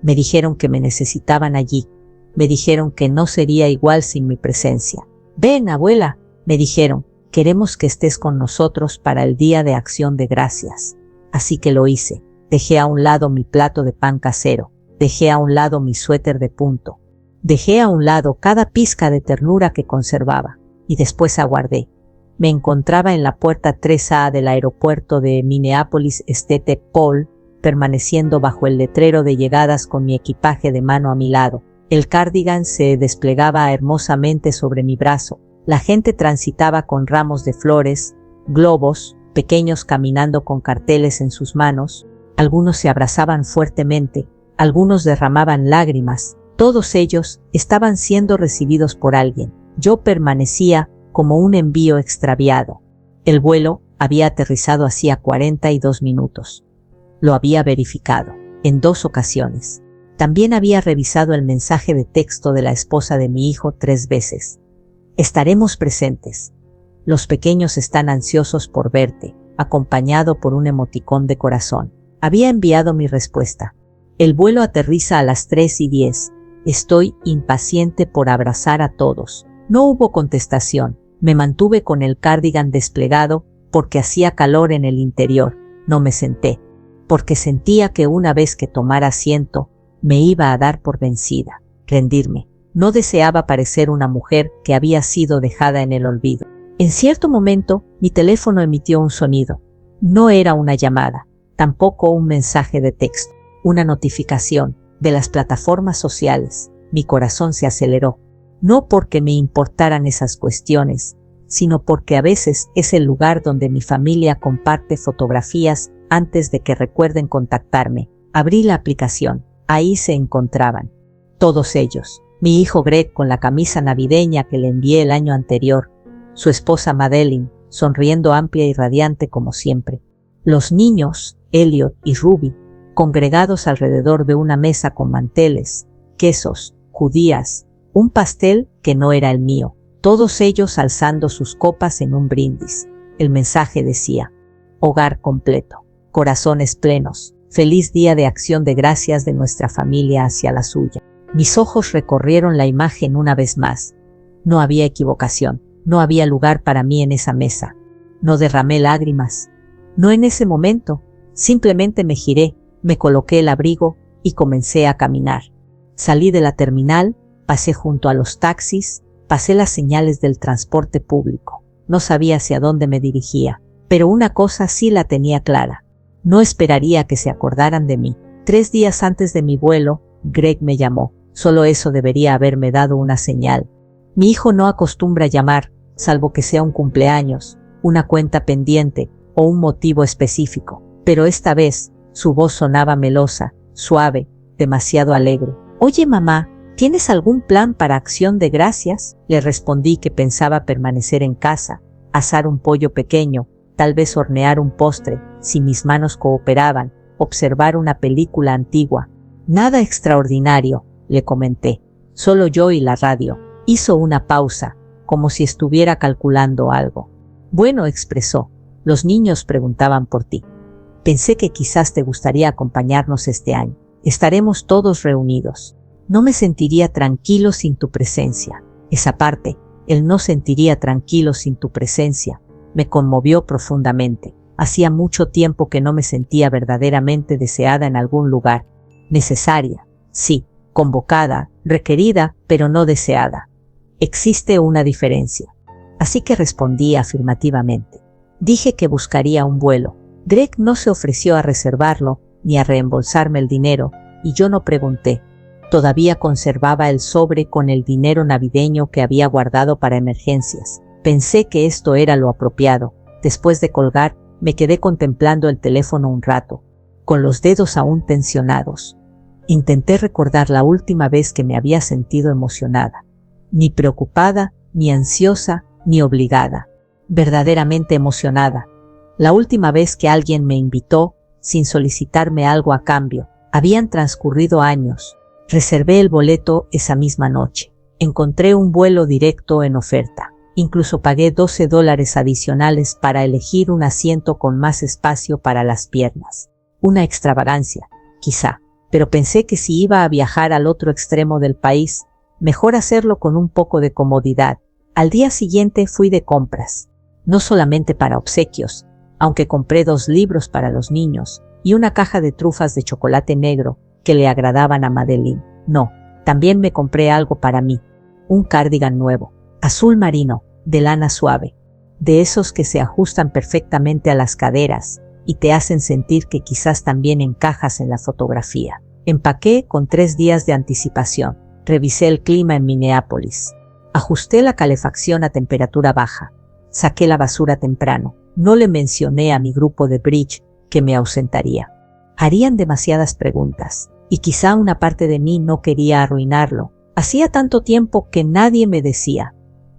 Me dijeron que me necesitaban allí. Me dijeron que no sería igual sin mi presencia. Ven, abuela, me dijeron, queremos que estés con nosotros para el Día de Acción de Gracias. Así que lo hice. Dejé a un lado mi plato de pan casero. Dejé a un lado mi suéter de punto. Dejé a un lado cada pizca de ternura que conservaba. Y después aguardé. Me encontraba en la puerta 3A del aeropuerto de Minneapolis-St. Paul, permaneciendo bajo el letrero de llegadas con mi equipaje de mano a mi lado. El cardigan se desplegaba hermosamente sobre mi brazo. La gente transitaba con ramos de flores, globos, pequeños caminando con carteles en sus manos. Algunos se abrazaban fuertemente, algunos derramaban lágrimas. Todos ellos estaban siendo recibidos por alguien. Yo permanecía como un envío extraviado. El vuelo había aterrizado hacía 42 minutos. Lo había verificado en 2 ocasiones. También había revisado el mensaje de texto de la esposa de mi hijo 3 veces. Estaremos presentes. Los pequeños están ansiosos por verte, acompañado por un emoticón de corazón. Había enviado mi respuesta. El vuelo aterriza a las 3:10. Estoy impaciente por abrazar a todos. No hubo contestación. Me mantuve con el cardigan desplegado porque hacía calor en el interior. No me senté, porque sentía que una vez que tomara asiento, me iba a dar por vencida, rendirme. No deseaba parecer una mujer que había sido dejada en el olvido. En cierto momento, mi teléfono emitió un sonido. No era una llamada, tampoco un mensaje de texto, una notificación de las plataformas sociales. Mi corazón se aceleró. No porque me importaran esas cuestiones, sino porque a veces es el lugar donde mi familia comparte fotografías antes de que recuerden contactarme. Abrí la aplicación. Ahí se encontraban todos ellos. Mi hijo Greg con la camisa navideña que le envié el año anterior. Su esposa Madeline, sonriendo amplia y radiante como siempre. Los niños, Elliot y Ruby, congregados alrededor de una mesa con manteles, quesos, judías, un pastel que no era el mío, todos ellos alzando sus copas en un brindis. El mensaje decía: hogar completo, corazones plenos, feliz día de acción de gracias de nuestra familia hacia la suya. Mis ojos recorrieron la imagen una vez más. No había equivocación, no había lugar para mí en esa mesa. No derramé lágrimas. No en ese momento, simplemente me giré, me coloqué el abrigo y comencé a caminar. Salí de la terminal, pasé junto a los taxis, pasé las señales del transporte público. No sabía hacia dónde me dirigía, pero una cosa sí la tenía clara. No esperaría que se acordaran de mí. 3 días antes de mi vuelo, Greg me llamó. Solo eso debería haberme dado una señal. Mi hijo no acostumbra llamar, salvo que sea un cumpleaños, una cuenta pendiente o un motivo específico. Pero esta vez, su voz sonaba melosa, suave, demasiado alegre. Oye, mamá, ¿tienes algún plan para acción de gracias? Le respondí que pensaba permanecer en casa, asar un pollo pequeño, tal vez hornear un postre, si mis manos cooperaban, observar una película antigua. Nada extraordinario, le comenté. Solo yo y la radio. Hizo una pausa, como si estuviera calculando algo. Bueno, expresó, los niños preguntaban por ti. Pensé que quizás te gustaría acompañarnos este año. Estaremos todos reunidos. No me sentiría tranquilo sin tu presencia. Esa parte, el no sentiría tranquilo sin tu presencia, me conmovió profundamente. Hacía mucho tiempo que no me sentía verdaderamente deseada en algún lugar. Necesaria, sí, convocada, requerida, pero no deseada. Existe una diferencia. Así que respondí afirmativamente. Dije que buscaría un vuelo. Greg no se ofreció a reservarlo, ni a reembolsarme el dinero, y yo no pregunté. Todavía conservaba el sobre con el dinero navideño que había guardado para emergencias. Pensé que esto era lo apropiado. Después de colgar, me quedé contemplando el teléfono un rato, con los dedos aún tensionados. Intenté recordar la última vez que me había sentido emocionada. Ni preocupada, ni ansiosa, ni obligada. Verdaderamente emocionada. La última vez que alguien me invitó, sin solicitarme algo a cambio. Habían transcurrido años. Reservé el boleto esa misma noche. Encontré un vuelo directo en oferta. Incluso pagué $12 adicionales para elegir un asiento con más espacio para las piernas. Una extravagancia, quizá, pero pensé que si iba a viajar al otro extremo del país, mejor hacerlo con un poco de comodidad. Al día siguiente fui de compras, no solamente para obsequios, aunque compré 2 libros para los niños y una caja de trufas de chocolate negro que le agradaban a Madeline. No, también me compré algo para mí, un cardigan nuevo, azul marino, de lana suave, de esos que se ajustan perfectamente a las caderas y te hacen sentir que quizás también encajas en la fotografía. Empaqué con 3 días de anticipación. Revisé el clima en Minneapolis. Ajusté la calefacción a temperatura baja. Saqué la basura temprano. No le mencioné a mi grupo de bridge que me ausentaría. Harían demasiadas preguntas, y quizá una parte de mí no quería arruinarlo. Hacía tanto tiempo que nadie me decía,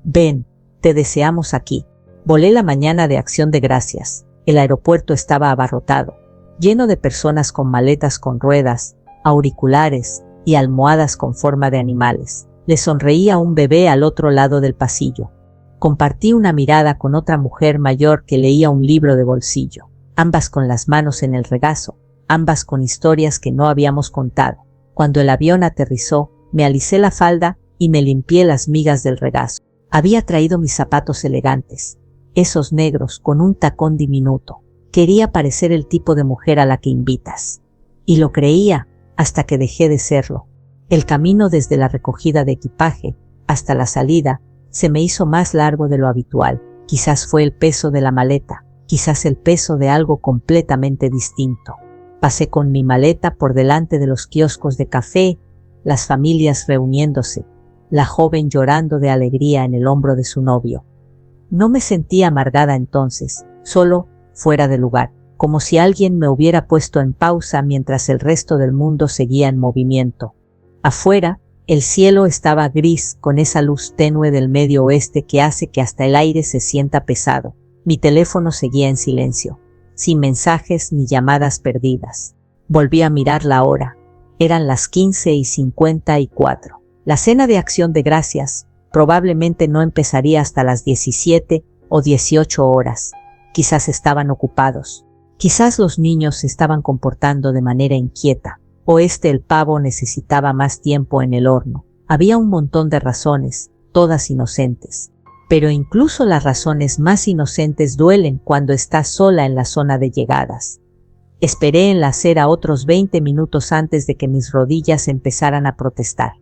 ven, te deseamos aquí. Volé la mañana de Acción de Gracias. El aeropuerto estaba abarrotado, lleno de personas con maletas con ruedas, auriculares y almohadas con forma de animales. Le sonreía a un bebé al otro lado del pasillo. Compartí una mirada con otra mujer mayor que leía un libro de bolsillo, ambas con las manos en el regazo, ambas con historias que no habíamos contado. Cuando el avión aterrizó, me alicé la falda y me limpié las migas del regazo. Había traído mis zapatos elegantes, esos negros con un tacón diminuto. Quería parecer el tipo de mujer a la que invitas. Y lo creía hasta que dejé de serlo. El camino desde la recogida de equipaje hasta la salida se me hizo más largo de lo habitual. Quizás fue el peso de la maleta, quizás el peso de algo completamente distinto. Pasé con mi maleta por delante de los kioscos de café, las familias reuniéndose, la joven llorando de alegría en el hombro de su novio. No me sentía amargada entonces, solo fuera de lugar, como si alguien me hubiera puesto en pausa mientras el resto del mundo seguía en movimiento. Afuera, el cielo estaba gris con esa luz tenue del medio oeste que hace que hasta el aire se sienta pesado. Mi teléfono seguía en silencio, sin mensajes ni llamadas perdidas. Volví a mirar la hora. Eran las 15:54. La cena de Acción de Gracias probablemente no empezaría hasta las 17 o 18 horas. Quizás estaban ocupados. Quizás los niños se estaban comportando de manera inquieta. O el pavo necesitaba más tiempo en el horno. Había un montón de razones, todas inocentes. Pero incluso las razones más inocentes duelen cuando estás sola en la zona de llegadas. Esperé en la acera otros 20 minutos antes de que mis rodillas empezaran a protestar.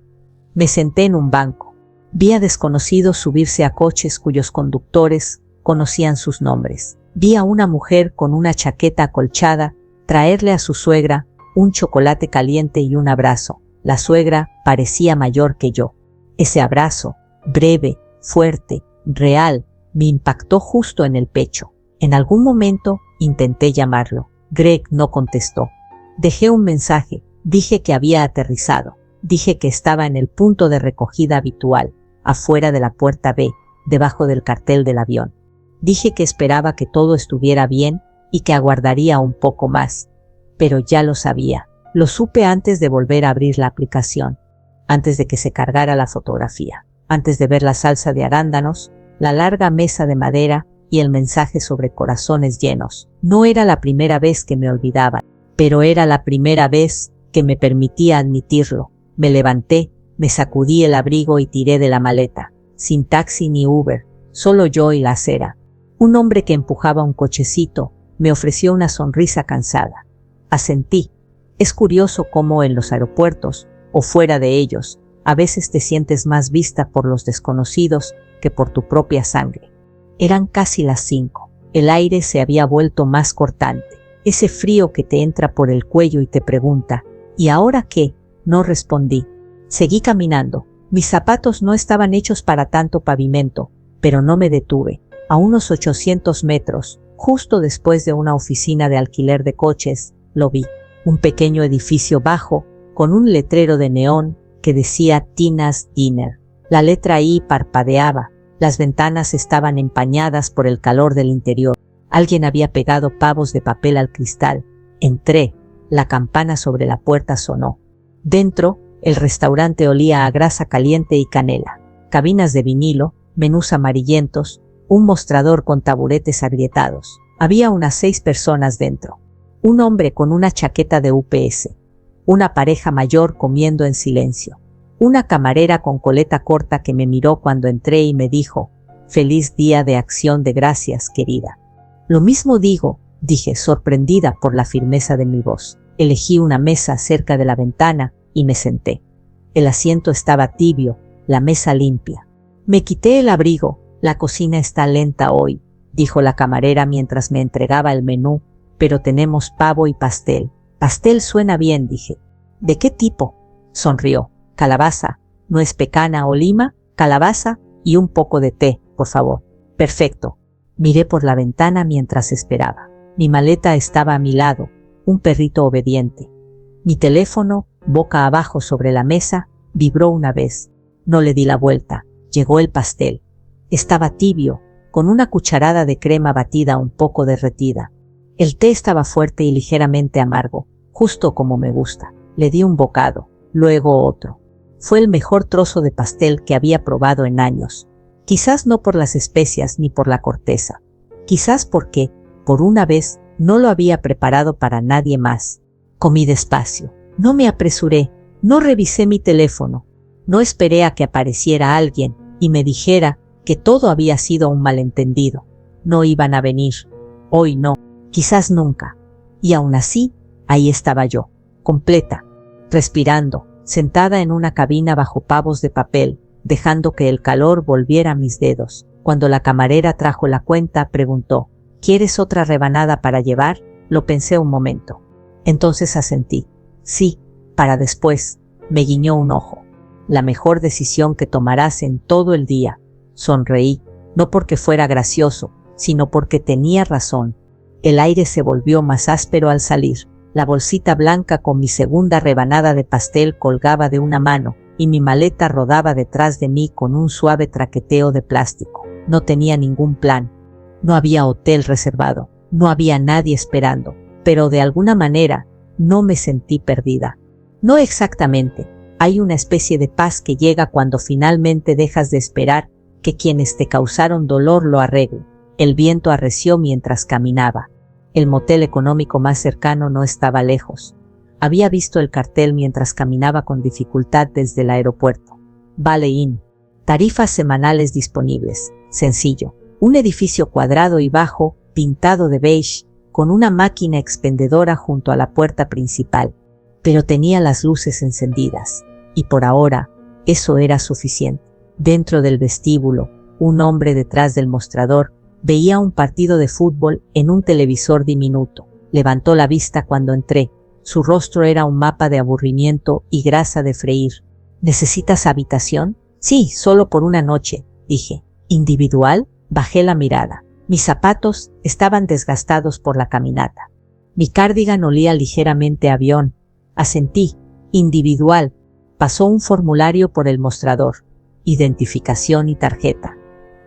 Me senté en un banco. Vi a desconocidos subirse a coches cuyos conductores conocían sus nombres. Vi a una mujer con una chaqueta acolchada traerle a su suegra un chocolate caliente y un abrazo. La suegra parecía mayor que yo. Ese abrazo, breve, fuerte, real, me impactó justo en el pecho. En algún momento intenté llamarlo. Greg no contestó. Dejé un mensaje. Dije que había aterrizado. Dije que estaba en el punto de recogida habitual, afuera de la puerta B, debajo del cartel del avión. Dije que esperaba que todo estuviera bien y que aguardaría un poco más. Pero ya lo sabía. Lo supe antes de volver a abrir la aplicación, antes de que se cargara la fotografía, antes de ver la salsa de arándanos, la larga mesa de madera y el mensaje sobre corazones llenos. No era la primera vez que me olvidaban, pero era la primera vez que me permitía admitirlo. Me levanté, me sacudí el abrigo y tiré de la maleta. Sin taxi ni Uber, solo yo y la acera. Un hombre que empujaba un cochecito me ofreció una sonrisa cansada. Asentí. Es curioso cómo en los aeropuertos, o fuera de ellos, a veces te sientes más vista por los desconocidos que por tu propia sangre. Eran casi las 5. El aire se había vuelto más cortante. Ese frío que te entra por el cuello y te pregunta, ¿y ahora qué? No respondí. Seguí caminando. Mis zapatos no estaban hechos para tanto pavimento, pero no me detuve. A unos 800 metros, justo después de una oficina de alquiler de coches, lo vi. Un pequeño edificio bajo, con un letrero de neón que decía Tina's Dinner. La letra I parpadeaba. Las ventanas estaban empañadas por el calor del interior. Alguien había pegado pavos de papel al cristal. Entré. La campana sobre la puerta sonó. Dentro, el restaurante olía a grasa caliente y canela. Cabinas de vinilo, menús amarillentos, un mostrador con taburetes agrietados. Había unas 6 personas dentro. Un hombre con una chaqueta de UPS. una pareja mayor comiendo en silencio, una camarera con coleta corta que me miró cuando entré y me dijo, «Feliz día de acción de gracias, querida». «Lo mismo digo», dije, sorprendida por la firmeza de mi voz. Elegí una mesa cerca de la ventana y me senté. El asiento estaba tibio, la mesa limpia. Me quité el abrigo. «La cocina está lenta hoy», dijo la camarera mientras me entregaba el menú, «pero tenemos pavo y pastel». «Pastel suena bien», dije. «¿De qué tipo?», sonrió. «Calabaza, nuez pecana o lima, calabaza y un poco de té, por favor». «Perfecto». Miré por la ventana mientras esperaba. Mi maleta estaba a mi lado, un perrito obediente. Mi teléfono, boca abajo sobre la mesa, vibró una vez. No le di la vuelta. Llegó el pastel. Estaba tibio, con una cucharada de crema batida un poco derretida. El té estaba fuerte y ligeramente amargo, justo como me gusta. Le di un bocado, luego otro. Fue el mejor trozo de pastel que había probado en años. Quizás no por las especias ni por la corteza. Quizás porque, por una vez, no lo había preparado para nadie más. Comí despacio. No me apresuré. No revisé mi teléfono. No esperé a que apareciera alguien y me dijera que todo había sido un malentendido. No iban a venir. Hoy no. Quizás nunca. Y aún así, ahí estaba yo, completa, respirando, sentada en una cabina bajo pavos de papel, dejando que el calor volviera a mis dedos. Cuando la camarera trajo la cuenta, preguntó, «¿Quieres otra rebanada para llevar?». Lo pensé un momento. Entonces asentí. «Sí, para después», me guiñó un ojo. «La mejor decisión que tomarás en todo el día». Sonreí, no porque fuera gracioso, sino porque tenía razón. El aire se volvió más áspero al salir. La bolsita blanca con mi segunda rebanada de pastel colgaba de una mano, y mi maleta rodaba detrás de mí con un suave traqueteo de plástico. No tenía ningún plan. No había hotel reservado. No había nadie esperando. Pero de alguna manera, no me sentí perdida. No exactamente. Hay una especie de paz que llega cuando finalmente dejas de esperar que quienes te causaron dolor lo arreglen. El viento arreció mientras caminaba. El motel económico más cercano no estaba lejos. Había visto el cartel mientras caminaba con dificultad desde el aeropuerto. Valley Inn. Tarifas semanales disponibles. Sencillo. Un edificio cuadrado y bajo, pintado de beige, con una máquina expendedora junto a la puerta principal. Pero tenía las luces encendidas. Y por ahora, eso era suficiente. Dentro del vestíbulo, un hombre detrás del mostrador veía un partido de fútbol en un televisor diminuto. Levantó la vista cuando entré. Su rostro era un mapa de aburrimiento y grasa de freír. ¿Necesitas habitación? Sí, solo por una noche, dije. ¿Individual? Bajé la mirada. Mis zapatos estaban desgastados por la caminata. Mi cardigan olía ligeramente a avión. Asentí. Individual. Pasó un formulario por el mostrador. Identificación y tarjeta.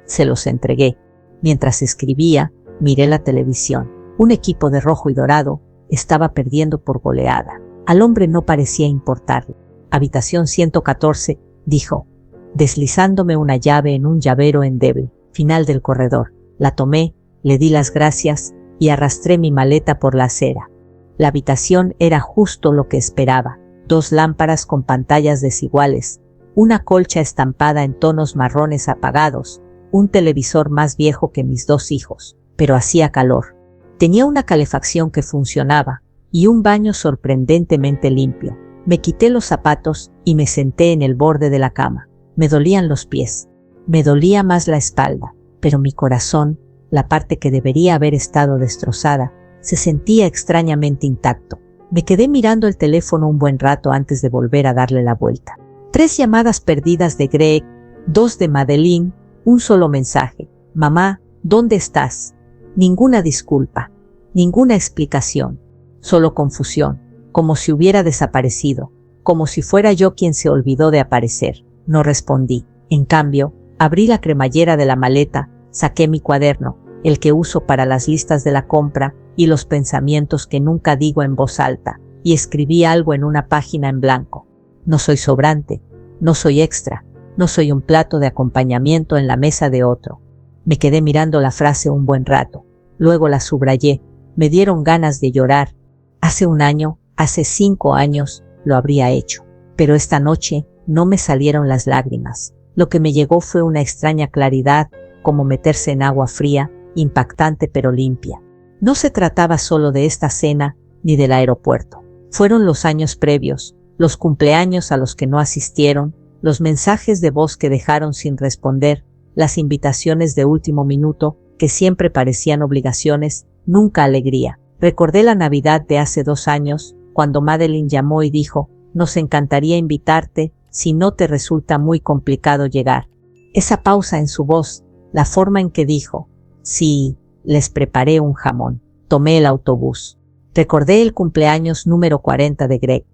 Se los entregué. Mientras escribía, miré la televisión. Un equipo de rojo y dorado estaba perdiendo por goleada. Al hombre no parecía importarle. Habitación 114, dijo, deslizándome una llave en un llavero endeble, final del corredor. La tomé, le di las gracias y arrastré mi maleta por la acera. La habitación era justo lo que esperaba. 2 lámparas con pantallas desiguales, una colcha estampada en tonos marrones apagados, un televisor más viejo que mis 2 hijos, pero hacía calor. Tenía una calefacción que funcionaba y un baño sorprendentemente limpio. Me quité los zapatos y me senté en el borde de la cama. Me dolían los pies. Me dolía más la espalda, pero mi corazón, la parte que debería haber estado destrozada, se sentía extrañamente intacto. Me quedé mirando el teléfono un buen rato antes de volver a darle la vuelta. 3 llamadas perdidas de Greg, 2 de Madeline, un solo mensaje. Mamá, ¿dónde estás? Ninguna disculpa, ninguna explicación, solo confusión, como si hubiera desaparecido, como si fuera yo quien se olvidó de aparecer. No respondí. En cambio, abrí la cremallera de la maleta, saqué mi cuaderno, el que uso para las listas de la compra y los pensamientos que nunca digo en voz alta, y escribí algo en una página en blanco. No soy sobrante, no soy extra, no soy un plato de acompañamiento en la mesa de otro. Me quedé mirando la frase un buen rato, luego la subrayé, me dieron ganas de llorar. Hace un año, hace 5 años, lo habría hecho. Pero esta noche no me salieron las lágrimas. Lo que me llegó fue una extraña claridad, como meterse en agua fría, impactante pero limpia. No se trataba solo de esta cena ni del aeropuerto. Fueron los años previos, los cumpleaños a los que no asistieron, los mensajes de voz que dejaron sin responder, las invitaciones de último minuto que siempre parecían obligaciones, nunca alegría. Recordé la Navidad de hace 2 años, cuando Madeline llamó y dijo: «Nos encantaría invitarte si no te resulta muy complicado llegar». Esa pausa en su voz, la forma en que dijo: «Sí, les preparé un jamón». Tomé el autobús. Recordé el cumpleaños número 40 de Greg.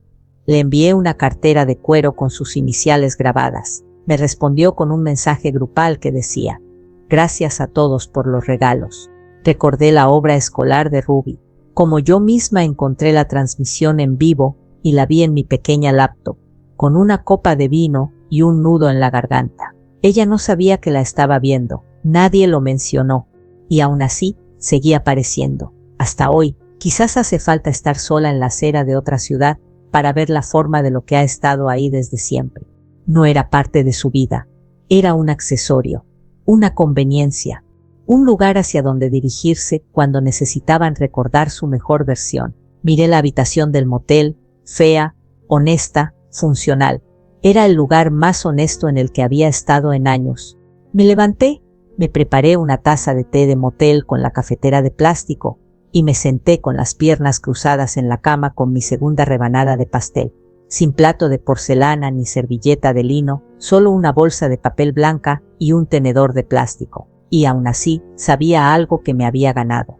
Le envié una cartera de cuero con sus iniciales grabadas. Me respondió con un mensaje grupal que decía: «Gracias a todos por los regalos». Recordé la obra escolar de Ruby. Como yo misma encontré la transmisión en vivo y la vi en mi pequeña laptop, con una copa de vino y un nudo en la garganta. Ella no sabía que la estaba viendo, nadie lo mencionó, y aún así seguía apareciendo. Hasta hoy, quizás hace falta estar sola en la acera de otra ciudad para ver la forma de lo que ha estado ahí desde siempre. No era parte de su vida, era un accesorio, una conveniencia, un lugar hacia donde dirigirse cuando necesitaban recordar su mejor versión. Miré la habitación del motel, fea, honesta, funcional. Era el lugar más honesto en el que había estado en años. Me levanté, me preparé una taza de té de motel con la cafetera de plástico y me senté con las piernas cruzadas en la cama con mi segunda rebanada de pastel. Sin plato de porcelana ni servilleta de lino, solo una bolsa de papel blanca y un tenedor de plástico. Y aún así, sabía algo que me había ganado.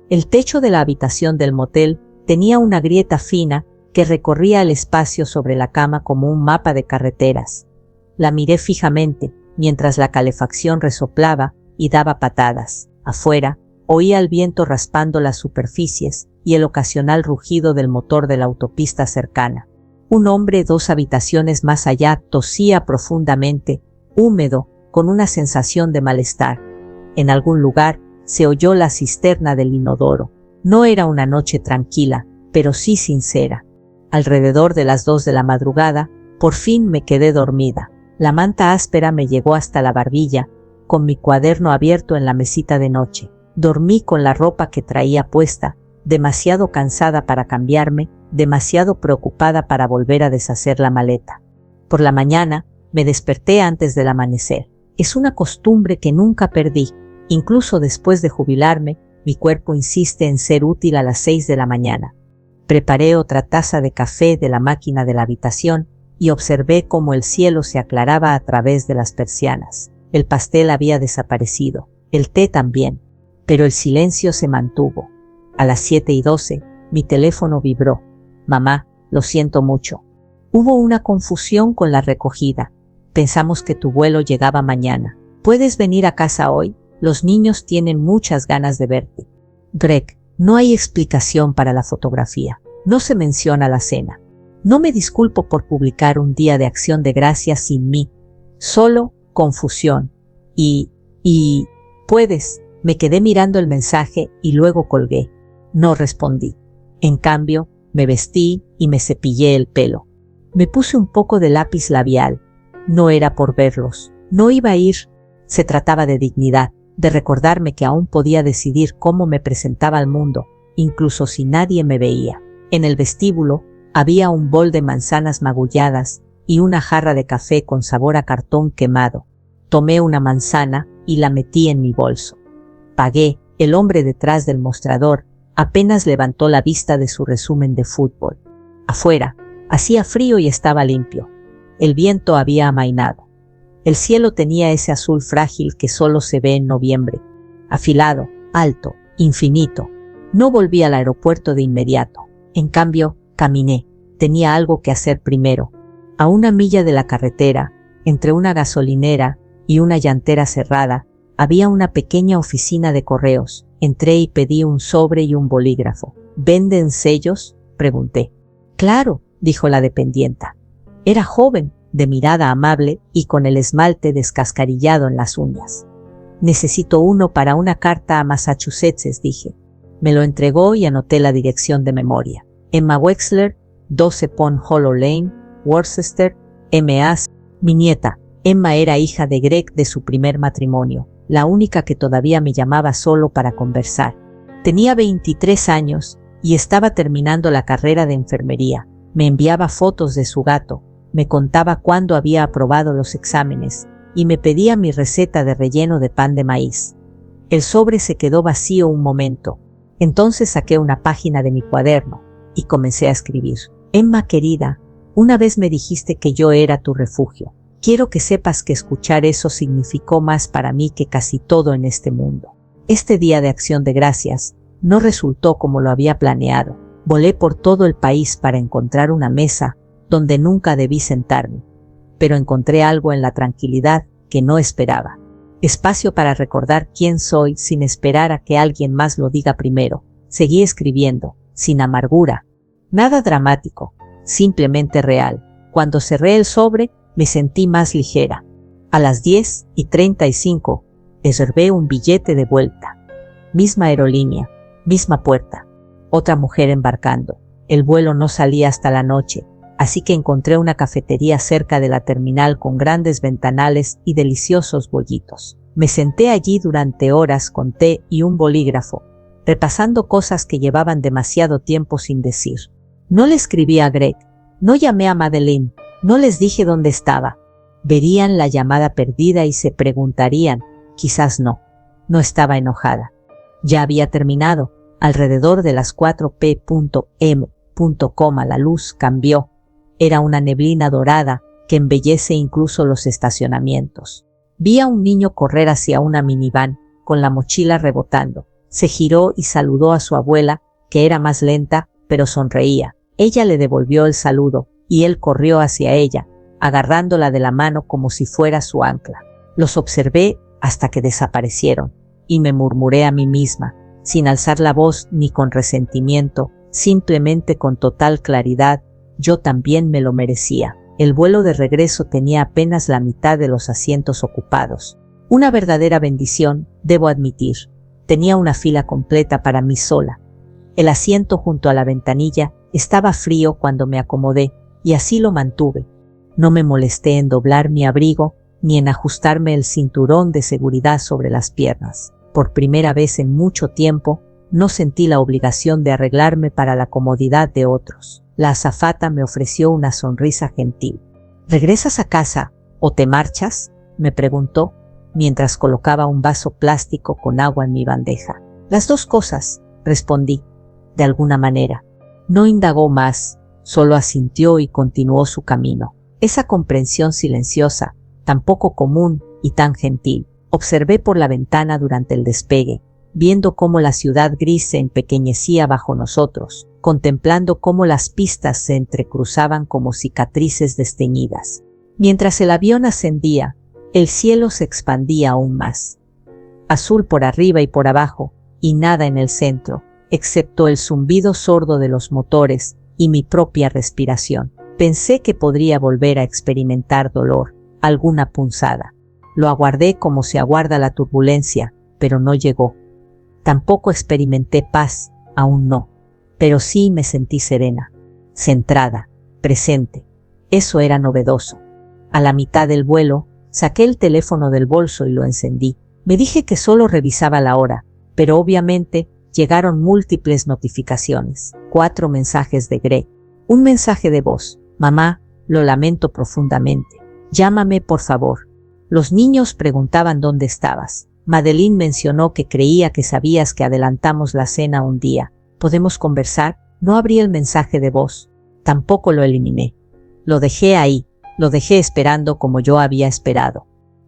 El techo de la habitación del motel tenía una grieta fina que recorría el espacio sobre la cama como un mapa de carreteras. La miré fijamente, mientras la calefacción resoplaba y daba patadas. Afuera, oía el viento raspando las superficies y el ocasional rugido del motor de la autopista cercana. Un hombre 2 habitaciones más allá tosía profundamente, húmedo, con una sensación de malestar. En algún lugar se oyó la cisterna del inodoro. No era una noche tranquila, pero sí sincera. Alrededor de las 2 de la madrugada, por fin me quedé dormida. La manta áspera me llegó hasta la barbilla, con mi cuaderno abierto en la mesita de noche. Dormí con la ropa que traía puesta, demasiado cansada para cambiarme, demasiado preocupada para volver a deshacer la maleta. Por la mañana, me desperté antes del amanecer. Es una costumbre que nunca perdí. Incluso después de jubilarme, mi cuerpo insiste en ser útil a las 6 de la mañana. Preparé otra taza de café de la máquina de la habitación y observé cómo el cielo se aclaraba a través de las persianas. El pastel había desaparecido, el té también, pero el silencio se mantuvo. A las 7:12, mi teléfono vibró. «Mamá, lo siento mucho. Hubo una confusión con la recogida. Pensamos que tu vuelo llegaba mañana. ¿Puedes venir a casa hoy? Los niños tienen muchas ganas de verte». Greg, no hay explicación para la fotografía. No se menciona la cena. No me disculpo por publicar un día de acción de gracias sin mí. Solo confusión. ¿Puedes? Me quedé mirando el mensaje y luego colgué. No respondí. En cambio, me vestí y me cepillé el pelo. Me puse un poco de lápiz labial. No era por verlos. No iba a ir. Se trataba de dignidad, de recordarme que aún podía decidir cómo me presentaba al mundo, incluso si nadie me veía. En el vestíbulo había un bol de manzanas magulladas y una jarra de café con sabor a cartón quemado. Tomé una manzana y la metí en mi bolso. Pagué. El hombre detrás del mostrador apenas levantó la vista de su resumen de fútbol. Afuera, hacía frío y estaba limpio. El viento había amainado. El cielo tenía ese azul frágil que solo se ve en noviembre. Afilado, alto, infinito. No volví al aeropuerto de inmediato. En cambio, caminé. Tenía algo que hacer primero. A 1 milla de la carretera, entre una gasolinera y una llantera cerrada, había una pequeña oficina de correos. Entré y pedí un sobre y un bolígrafo. ¿Venden sellos?, pregunté. Claro, dijo la dependienta. Era joven, de mirada amable y con el esmalte descascarillado en las uñas. Necesito uno para una carta a Massachusetts, dije. Me lo entregó y anoté la dirección de memoria. Emma Wexler, 12 Pond Hollow Lane, Worcester, MA. Mi nieta, Emma, era hija de Greg de su primer matrimonio, la única que todavía me llamaba solo para conversar. Tenía 23 años y estaba terminando la carrera de enfermería. Me enviaba fotos de su gato, me contaba cuándo había aprobado los exámenes y me pedía mi receta de relleno de pan de maíz. El sobre se quedó vacío un momento. Entonces saqué una página de mi cuaderno y comencé a escribir. Emma querida, una vez me dijiste que yo era tu refugio. Quiero que sepas que escuchar eso significó más para mí que casi todo en este mundo. Este día de Acción de Gracias no resultó como lo había planeado. Volé por todo el país para encontrar una mesa donde nunca debí sentarme, pero encontré algo en la tranquilidad que no esperaba. Espacio para recordar quién soy sin esperar a que alguien más lo diga primero. Seguí escribiendo, sin amargura. Nada dramático, simplemente real. Cuando cerré el sobre, me sentí más ligera. A las 10:35, reservé un billete de vuelta. Misma aerolínea, misma puerta. Otra mujer embarcando. El vuelo no salía hasta la noche, así que encontré una cafetería cerca de la terminal con grandes ventanales y deliciosos bollitos. Me senté allí durante horas con té y un bolígrafo, repasando cosas que llevaban demasiado tiempo sin decir. No le escribí a Greg, no llamé a Madeleine, no les dije dónde estaba. Verían la llamada perdida y se preguntarían, quizás no. No estaba enojada. Ya había terminado. Alrededor de las 4 p.m. La luz cambió. Era una neblina dorada que embellece incluso los estacionamientos. Vi a un niño correr hacia una minivan, con la mochila rebotando. Se giró y saludó a su abuela, que era más lenta, pero sonreía. Ella le devolvió el saludo, y él corrió hacia ella, agarrándola de la mano como si fuera su ancla. Los observé hasta que desaparecieron, y me murmuré a mí misma, sin alzar la voz ni con resentimiento, simplemente con total claridad, yo también me lo merecía. El vuelo de regreso tenía apenas la mitad de los asientos ocupados. Una verdadera bendición, debo admitir. Tenía una fila completa para mí sola. El asiento junto a la ventanilla estaba frío cuando me acomodé, y así lo mantuve. No me molesté en doblar mi abrigo, ni en ajustarme el cinturón de seguridad sobre las piernas. Por primera vez en mucho tiempo, no sentí la obligación de arreglarme para la comodidad de otros. La azafata me ofreció una sonrisa gentil. ¿Regresas a casa o te marchas?, me preguntó, mientras colocaba un vaso plástico con agua en mi bandeja. Las dos cosas, respondí, de alguna manera. No indagó más, solo asintió y continuó su camino. Esa comprensión silenciosa, tan poco común y tan gentil. Observé por la ventana durante el despegue, viendo cómo la ciudad gris se empequeñecía bajo nosotros, contemplando cómo las pistas se entrecruzaban como cicatrices desteñidas. Mientras el avión ascendía, el cielo se expandía aún más. Azul por arriba y por abajo, y nada en el centro, excepto el zumbido sordo de los motores y mi propia respiración. Pensé que podría volver a experimentar dolor, alguna punzada. Lo aguardé como se aguarda la turbulencia, pero no llegó. Tampoco experimenté paz, aún no. Pero sí me sentí serena, centrada, presente. Eso era novedoso. A la mitad del vuelo, saqué el teléfono del bolso y lo encendí. Me dije que solo revisaba la hora, pero obviamente llegaron múltiples notificaciones. 4 mensajes de Greg. Un mensaje de voz. Mamá, lo lamento profundamente. Llámame por favor. Los niños preguntaban dónde estabas. Madeleine mencionó que creía que sabías que adelantamos la cena un día. ¿Podemos conversar? No abrí el mensaje de voz. Tampoco lo eliminé. Lo dejé ahí. Lo dejé esperando como yo había esperado.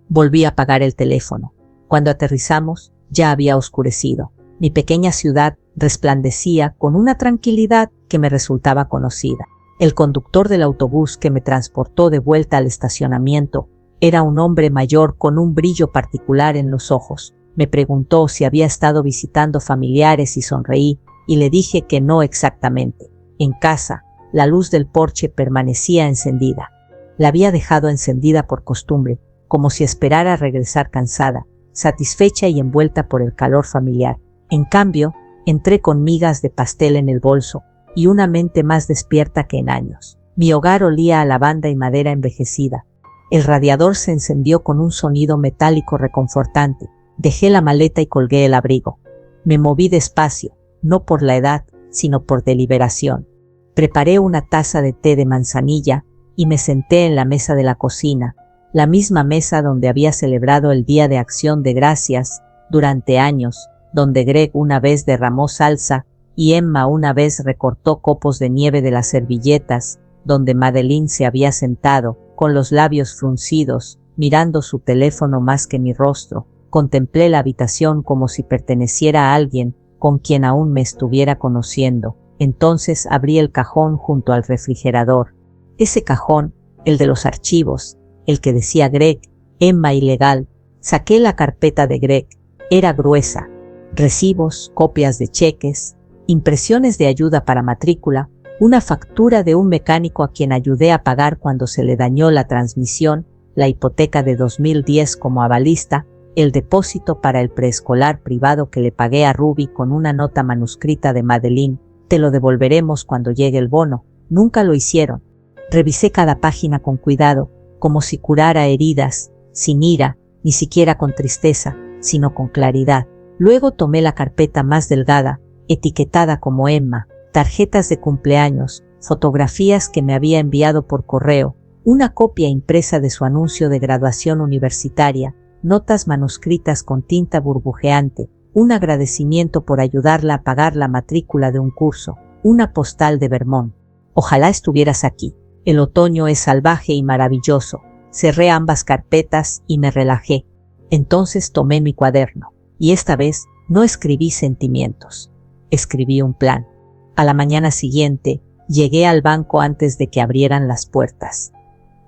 Volví a apagar el teléfono. Cuando aterrizamos, ya había oscurecido. Mi pequeña ciudad resplandecía con una tranquilidad que me resultaba conocida. El conductor del autobús que me transportó de vuelta al estacionamiento era un hombre mayor con un brillo particular en los ojos. Me preguntó si había estado visitando familiares y sonreí, y le dije que no exactamente. En casa, la luz del porche permanecía encendida. La había dejado encendida por costumbre, como si esperara regresar cansada, satisfecha y envuelta por el calor familiar. En cambio, entré con migas de pastel en el bolso y una mente más despierta que en años. Mi hogar olía a lavanda y madera envejecida. El radiador se encendió con un sonido metálico reconfortante. Dejé la maleta y colgué el abrigo. Me moví despacio, no por la edad, sino por deliberación. Preparé una taza de té de manzanilla y me senté en la mesa de la cocina, la misma mesa donde había celebrado el Día de Acción de Gracias durante años, donde Greg una vez derramó salsa y Emma una vez recortó copos de nieve de las servilletas, donde Madeline se había sentado, con los labios fruncidos, mirando su teléfono más que mi rostro. Contemplé la habitación como si perteneciera a alguien con quien aún me estuviera conociendo. Entonces abrí el cajón junto al refrigerador. Ese cajón, el de los archivos, el que decía Greg, Emma ilegal. Saqué la carpeta de Greg. Era gruesa. Recibos, copias de cheques, impresiones de ayuda para matrícula, una factura de un mecánico a quien ayudé a pagar cuando se le dañó la transmisión, la hipoteca de 2010 como avalista, el depósito para el preescolar privado que le pagué a Ruby con una nota manuscrita de Madeline. Te lo devolveremos cuando llegue el bono. Nunca lo hicieron. Revisé cada página con cuidado, como si curara heridas, sin ira, ni siquiera con tristeza, sino con claridad. Luego tomé la carpeta más delgada, etiquetada como Emma, tarjetas de cumpleaños, fotografías que me había enviado por correo, una copia impresa de su anuncio de graduación universitaria, notas manuscritas con tinta burbujeante, un agradecimiento por ayudarla a pagar la matrícula de un curso, una postal de Vermont. Ojalá estuvieras aquí. El otoño es salvaje y maravilloso. Cerré ambas carpetas y me relajé. Entonces tomé mi cuaderno, y esta vez no escribí sentimientos. Escribí un plan. A la mañana siguiente, llegué al banco antes de que abrieran las puertas.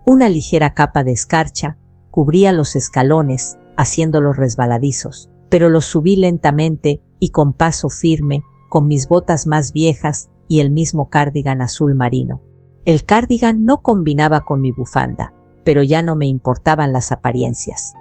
Una ligera capa de escarcha cubría los escalones, haciéndolos resbaladizos, pero los subí lentamente y con paso firme, con mis botas más viejas y el mismo cardigan azul marino. El cardigan no combinaba con mi bufanda, pero ya no me importaban las apariencias.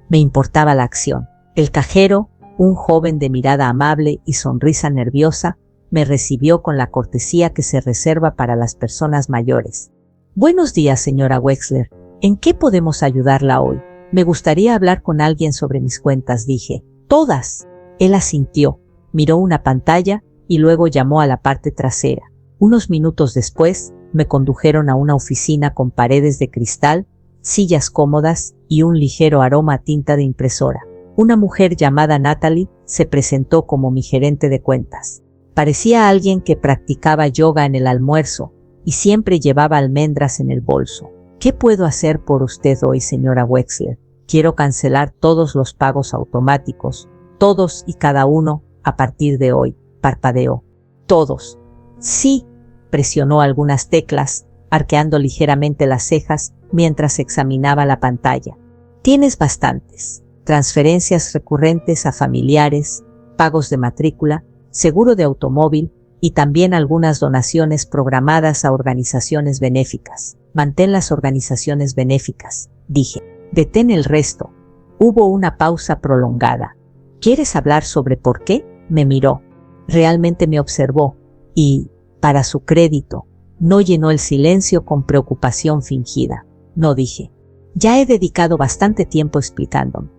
Me importaba la acción. El cajero, un joven de mirada amable y sonrisa nerviosa, me recibió con la cortesía que se reserva para las personas mayores. Buenos días, señora Wexler. ¿En qué podemos ayudarla hoy? Me gustaría hablar con alguien sobre mis cuentas, dije. Todas. Él asintió, miró una pantalla y luego llamó a la parte trasera. Unos minutos después, me condujeron a una oficina con paredes de cristal, sillas cómodas y un ligero aroma a tinta de impresora. Una mujer llamada Natalie se presentó como mi gerente de cuentas. Parecía alguien que practicaba yoga en el almuerzo y siempre llevaba almendras en el bolso. ¿Qué puedo hacer por usted hoy, señora Wexler? Quiero cancelar todos los pagos automáticos, todos y cada uno, a partir de hoy, parpadeó. Todos. Sí, presionó algunas teclas, arqueando ligeramente las cejas mientras examinaba la pantalla. Tienes bastantes. Transferencias recurrentes a familiares, pagos de matrícula, seguro de automóvil y también algunas donaciones programadas a organizaciones benéficas. Mantén las organizaciones benéficas, dije. Detén el resto. Hubo una pausa prolongada. ¿Quieres hablar sobre por qué? Me miró. Realmente me observó y, para su crédito, no llenó el silencio con preocupación fingida. No dije. Ya he dedicado bastante tiempo explicándome.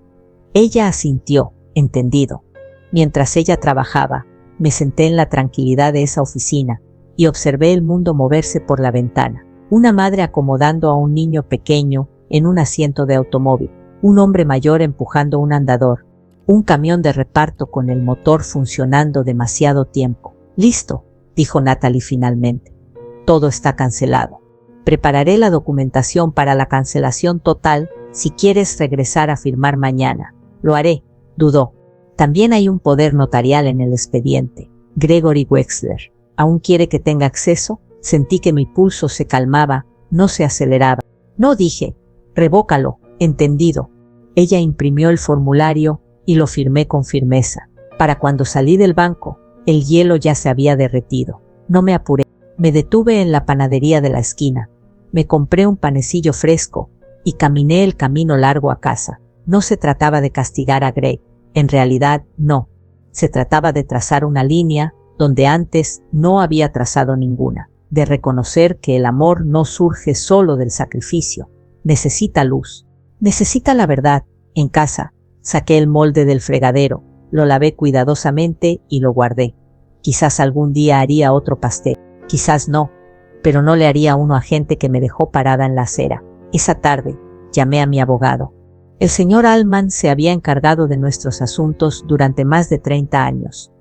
Ella asintió, entendido. Mientras ella trabajaba, me senté en la tranquilidad de esa oficina y observé el mundo moverse por la ventana. Una madre acomodando a un niño pequeño en un asiento de automóvil, un hombre mayor empujando un andador, un camión de reparto con el motor funcionando demasiado tiempo. Listo, dijo Natalie finalmente. Todo está cancelado. Prepararé la documentación para la cancelación total si quieres regresar a firmar mañana. Lo haré, dudó. También hay un poder notarial en el expediente. Gregory Wexler. ¿Aún quiere que tenga acceso? Sentí que mi pulso se calmaba, no se aceleraba. No, dije. Revócalo. Entendido. Ella imprimió el formulario y lo firmé con firmeza. Para cuando salí del banco, el hielo ya se había derretido. No me apuré. Me detuve en la panadería de la esquina. Me compré un panecillo fresco y caminé el camino largo a casa. No se trataba de castigar a Greg. En realidad, no. Se trataba de trazar una línea, donde antes no había trazado ninguna, de reconocer que el amor no surge solo del sacrificio, necesita luz, necesita la verdad. En casa, saqué el molde del fregadero, lo lavé cuidadosamente y lo guardé. Quizás algún día haría otro pastel, quizás no, pero no le haría uno a gente que me dejó parada en la acera. Esa tarde, llamé a mi abogado. El señor Altman se había encargado de nuestros asuntos durante más de 30 años.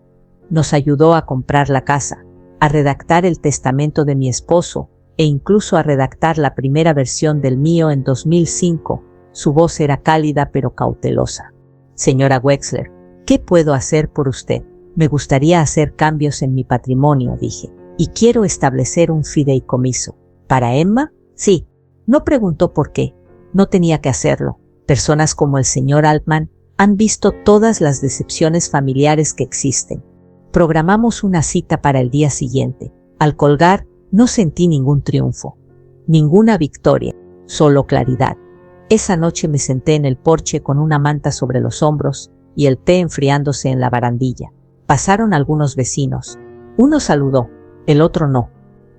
Nos ayudó a comprar la casa, a redactar el testamento de mi esposo e incluso a redactar la primera versión del mío en 2005. Su voz era cálida pero cautelosa. Señora Wexler, ¿qué puedo hacer por usted? Me gustaría hacer cambios en mi patrimonio, dije, y quiero establecer un fideicomiso. ¿Para Emma? Sí. No preguntó por qué. No tenía que hacerlo. Personas como el señor Altman han visto todas las decepciones familiares que existen. Programamos una cita para el día siguiente. Al colgar, no sentí ningún triunfo, ninguna victoria, solo claridad. Esa noche me senté en el porche con una manta sobre los hombros y el té enfriándose en la barandilla. Pasaron algunos vecinos. Uno saludó, el otro no.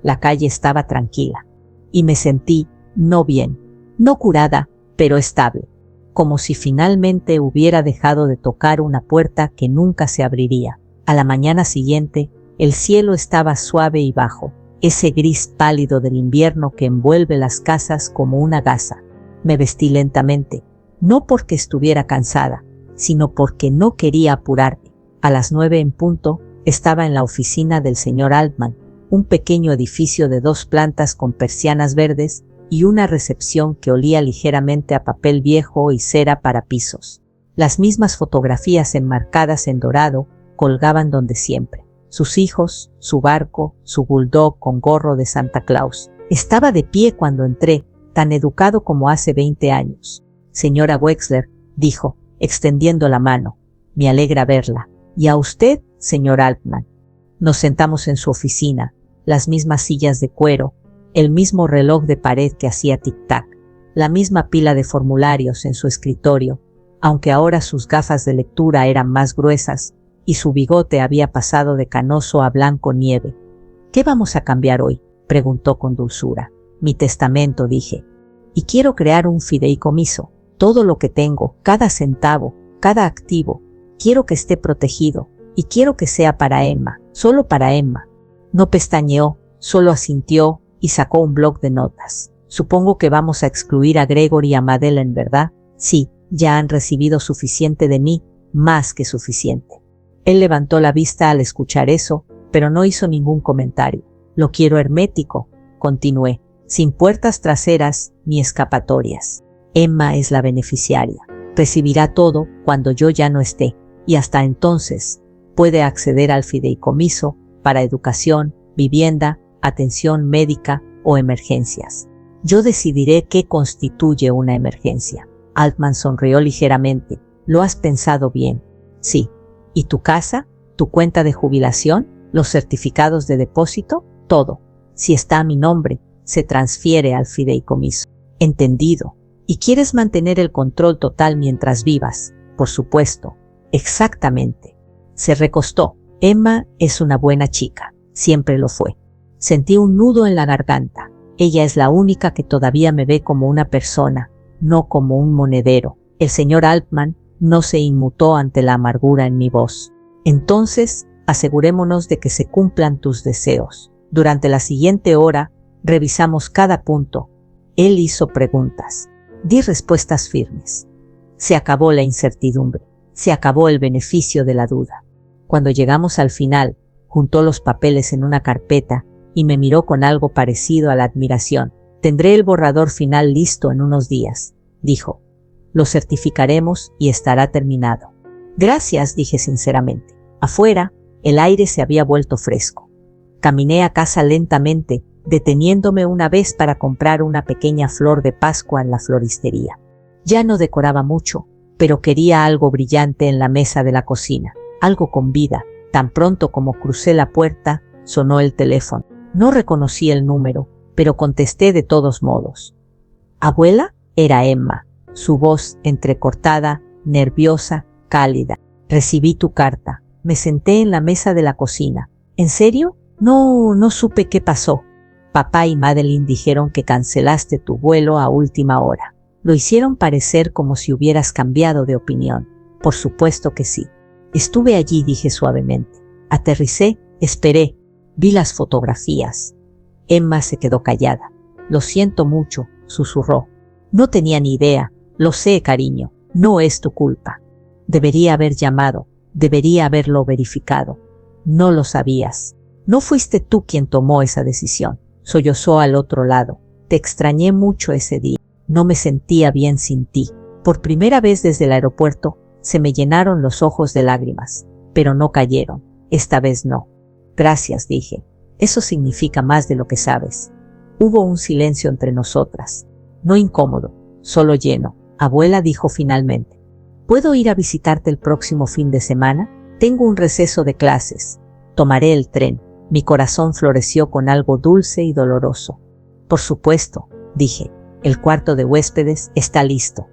La calle estaba tranquila. Y me sentí, no bien, no curada, pero estable. Como si finalmente hubiera dejado de tocar una puerta que nunca se abriría. A la mañana siguiente, el cielo estaba suave y bajo, ese gris pálido del invierno que envuelve las casas como una gasa. Me vestí lentamente, no porque estuviera cansada, sino porque no quería apurarme. A las 9 en punto, estaba en la oficina del señor Altman, un pequeño edificio de 2 plantas con persianas verdes y una recepción que olía ligeramente a papel viejo y cera para pisos. Las mismas fotografías enmarcadas en dorado colgaban donde siempre. Sus hijos, su barco, su bulldog con gorro de Santa Claus. Estaba de pie cuando entré, tan educado como hace 20 años. Señora Wexler, dijo, extendiendo la mano. Me alegra verla. ¿Y a usted, señor Altman? Nos sentamos en su oficina, las mismas sillas de cuero, el mismo reloj de pared que hacía tic-tac, la misma pila de formularios en su escritorio, aunque ahora sus gafas de lectura eran más gruesas y su bigote había pasado de canoso a blanco nieve. ¿Qué vamos a cambiar hoy?, preguntó con dulzura. Mi testamento, dije. Y quiero crear un fideicomiso. Todo lo que tengo, cada centavo, cada activo, quiero que esté protegido, y quiero que sea para Emma, solo para Emma. No pestañeó, solo asintió y sacó un bloc de notas. Supongo que vamos a excluir a Gregory y a Madeleine, ¿verdad? Sí, ya han recibido suficiente de mí, más que suficiente. Él levantó la vista al escuchar eso, pero no hizo ningún comentario. Lo quiero hermético, continué, sin puertas traseras ni escapatorias. Emma es la beneficiaria. Recibirá todo cuando yo ya no esté, y hasta entonces puede acceder al fideicomiso para educación, vivienda, atención médica o emergencias. Yo decidiré qué constituye una emergencia. Altman sonrió ligeramente. ¿Lo has pensado bien? Sí. ¿Y tu casa? ¿Tu cuenta de jubilación? ¿Los certificados de depósito? Todo. Si está a mi nombre, se transfiere al fideicomiso. Entendido. ¿Y quieres mantener el control total mientras vivas? Por supuesto. Exactamente. Se recostó. Emma es una buena chica. Siempre lo fue. Sentí un nudo en la garganta. Ella es la única que todavía me ve como una persona, no como un monedero. El señor Altman no se inmutó ante la amargura en mi voz. Entonces, asegurémonos de que se cumplan tus deseos. Durante la siguiente hora, revisamos cada punto. Él hizo preguntas. Di respuestas firmes. Se acabó la incertidumbre. Se acabó el beneficio de la duda. Cuando llegamos al final, juntó los papeles en una carpeta y me miró con algo parecido a la admiración. Tendré el borrador final listo en unos días, dijo. Lo certificaremos y estará terminado. Gracias, dije sinceramente. Afuera, el aire se había vuelto fresco. Caminé a casa lentamente, deteniéndome una vez para comprar una pequeña flor de Pascua en la floristería. Ya no decoraba mucho, pero quería algo brillante en la mesa de la cocina, algo con vida. Tan pronto como crucé la puerta, sonó el teléfono. No reconocí el número, pero contesté de todos modos. ¿Abuela? Era Emma, su voz entrecortada, nerviosa, cálida. Recibí tu carta. Me senté en la mesa de la cocina. ¿En serio? No supe qué pasó. Papá y Madeline dijeron que cancelaste tu vuelo a última hora. Lo hicieron parecer como si hubieras cambiado de opinión. Por supuesto que sí. Estuve allí, dije suavemente. Aterricé, esperé, vi las fotografías. Emma se quedó callada. Lo siento mucho, susurró. No tenía ni idea. Lo sé, cariño. No es tu culpa. Debería haber llamado. Debería haberlo verificado. No lo sabías. No fuiste tú quien tomó esa decisión. Sollozó al otro lado. Te extrañé mucho ese día. No me sentía bien sin ti. Por primera vez desde el aeropuerto, se me llenaron los ojos de lágrimas, pero no cayeron. Esta vez no. Gracias, dije. Eso significa más de lo que sabes. Hubo un silencio entre nosotras. No incómodo, solo lleno. Abuela, dijo finalmente. ¿Puedo ir a visitarte el próximo fin de semana? Tengo un receso de clases. Tomaré el tren. Mi corazón floreció con algo dulce y doloroso. Por supuesto, dije. El cuarto de huéspedes está listo.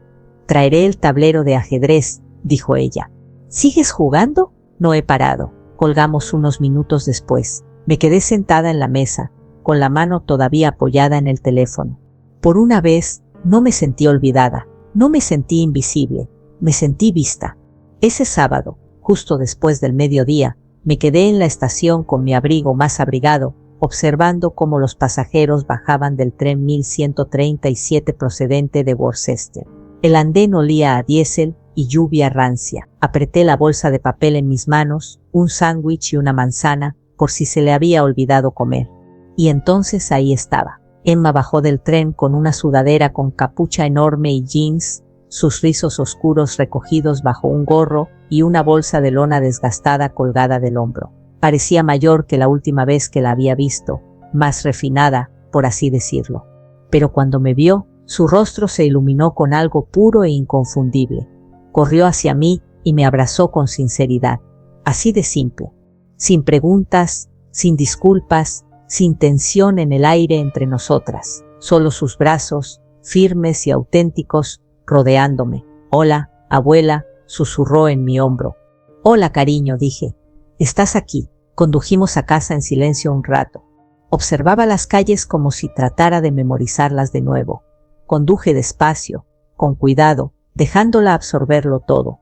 Traeré el tablero de ajedrez, dijo ella. ¿Sigues jugando? No he parado. Colgamos unos minutos después. Me quedé sentada en la mesa, con la mano todavía apoyada en el teléfono. Por una vez, no me sentí olvidada, no me sentí invisible, me sentí vista. Ese sábado, justo después del mediodía, me quedé en la estación con mi abrigo más abrigado, observando cómo los pasajeros bajaban del tren 1137 procedente de Worcester. El andén olía a diésel y lluvia rancia. Apreté la bolsa de papel en mis manos, un sándwich y una manzana, por si se le había olvidado comer. Y entonces ahí estaba. Emma bajó del tren con una sudadera con capucha enorme y jeans, sus rizos oscuros recogidos bajo un gorro y una bolsa de lona desgastada colgada del hombro. Parecía mayor que la última vez que la había visto, más refinada, por así decirlo. Pero cuando me vio, su rostro se iluminó con algo puro e inconfundible. Corrió hacia mí y me abrazó con sinceridad. Así de simple. Sin preguntas, sin disculpas, sin tensión en el aire entre nosotras. Solo sus brazos, firmes y auténticos, rodeándome. Hola, abuela, susurró en mi hombro. Hola, cariño, dije. Estás aquí. Condujimos a casa en silencio un rato. Observaba las calles como si tratara de memorizarlas de nuevo. Conduje despacio, con cuidado, dejándola absorberlo todo.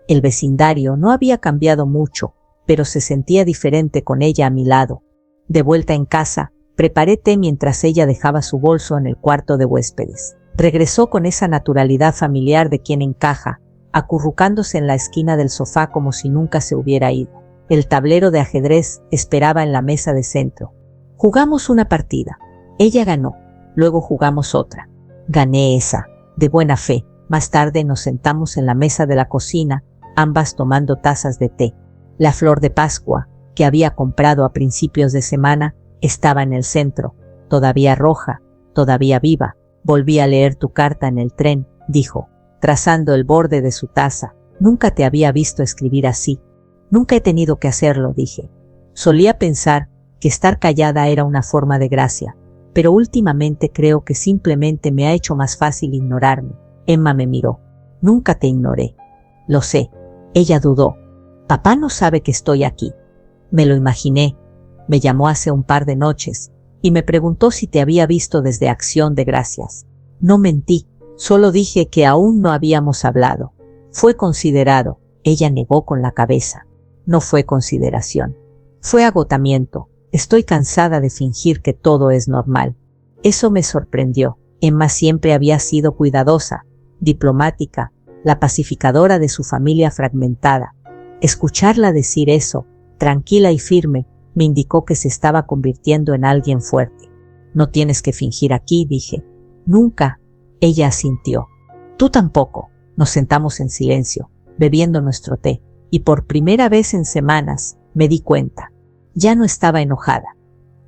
El vecindario no había cambiado mucho, pero se sentía diferente con ella a mi lado. De vuelta en casa, preparé té mientras ella dejaba su bolso en el cuarto de huéspedes. Regresó con esa naturalidad familiar de quien encaja, acurrucándose en la esquina del sofá como si nunca se hubiera ido. El tablero de ajedrez esperaba en la mesa de centro. Jugamos una partida. Ella ganó. Luego jugamos otra. Gané esa, de buena fe. Más tarde nos sentamos en la mesa de la cocina, ambas tomando tazas de té. La flor de Pascua, que había comprado a principios de semana, estaba en el centro, todavía roja, todavía viva. Volví a leer tu carta en el tren, dijo, trazando el borde de su taza. Nunca te había visto escribir así. Nunca he tenido que hacerlo, dije. Solía pensar que estar callada era una forma de gracia, pero últimamente creo que simplemente me ha hecho más fácil ignorarme. Emma me miró. Nunca te ignoré. Lo sé. Ella dudó. Papá no sabe que estoy aquí. Me lo imaginé. Me llamó hace un par de noches y me preguntó si te había visto desde Acción de Gracias. No mentí. Solo dije que aún no habíamos hablado. Fue considerado. Ella negó con la cabeza. No fue consideración. Fue agotamiento. Estoy cansada de fingir que todo es normal. Eso me sorprendió. Emma siempre había sido cuidadosa, diplomática, la pacificadora de su familia fragmentada. Escucharla decir eso, tranquila y firme, me indicó que se estaba convirtiendo en alguien fuerte. No tienes que fingir aquí, dije. Nunca. Ella asintió. Tú tampoco. Nos sentamos en silencio, bebiendo nuestro té, y por primera vez en semanas me di cuenta. Ya no estaba enojada.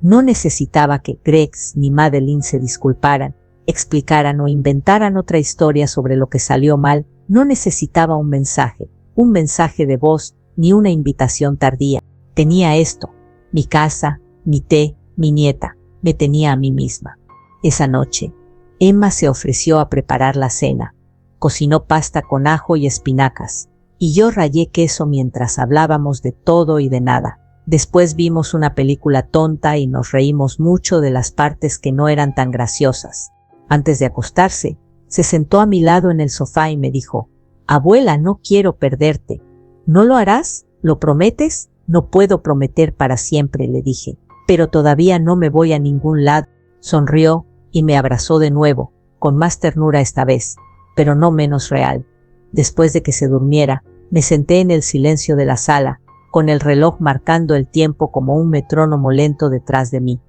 No necesitaba que Gregs ni Madeline se disculparan, explicaran o inventaran otra historia sobre lo que salió mal. No necesitaba un mensaje de voz, ni una invitación tardía. Tenía esto, mi casa, mi té, mi nieta. Me tenía a mí misma. Esa noche, Emma se ofreció a preparar la cena. Cocinó pasta con ajo y espinacas, y yo rallé queso mientras hablábamos de todo y de nada. Después vimos una película tonta y nos reímos mucho de las partes que no eran tan graciosas. Antes de acostarse, se sentó a mi lado en el sofá y me dijo: «Abuela, no quiero perderte». «¿No lo harás? ¿Lo prometes?» «No puedo prometer para siempre», le dije, «pero todavía no me voy a ningún lado». Sonrió y me abrazó de nuevo, con más ternura esta vez, pero no menos real. Después de que se durmiera, me senté en el silencio de la sala, con el reloj marcando el tiempo como un metrónomo lento detrás de mí.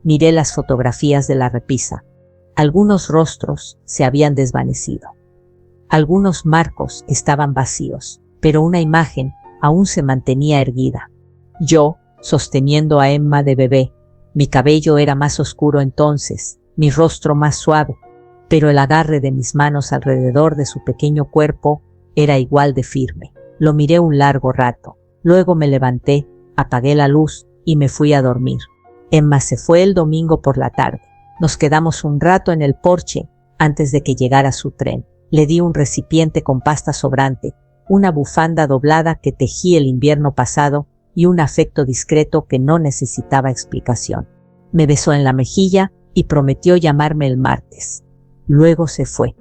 Miré las fotografías de la repisa. Algunos rostros se habían desvanecido. Algunos marcos estaban vacíos, pero una imagen aún se mantenía erguida. Yo, sosteniendo a Emma de bebé. Mi cabello era más oscuro entonces, mi rostro más suave, pero el agarre de mis manos alrededor de su pequeño cuerpo era igual de firme. Lo miré un largo rato. Luego me levanté, apagué la luz y me fui a dormir. Emma se fue el domingo por la tarde. Nos quedamos un rato en el porche antes de que llegara su tren. Le di un recipiente con pasta sobrante, una bufanda doblada que tejí el invierno pasado y un afecto discreto que no necesitaba explicación. Me besó en la mejilla y prometió llamarme el martes. Luego se fue.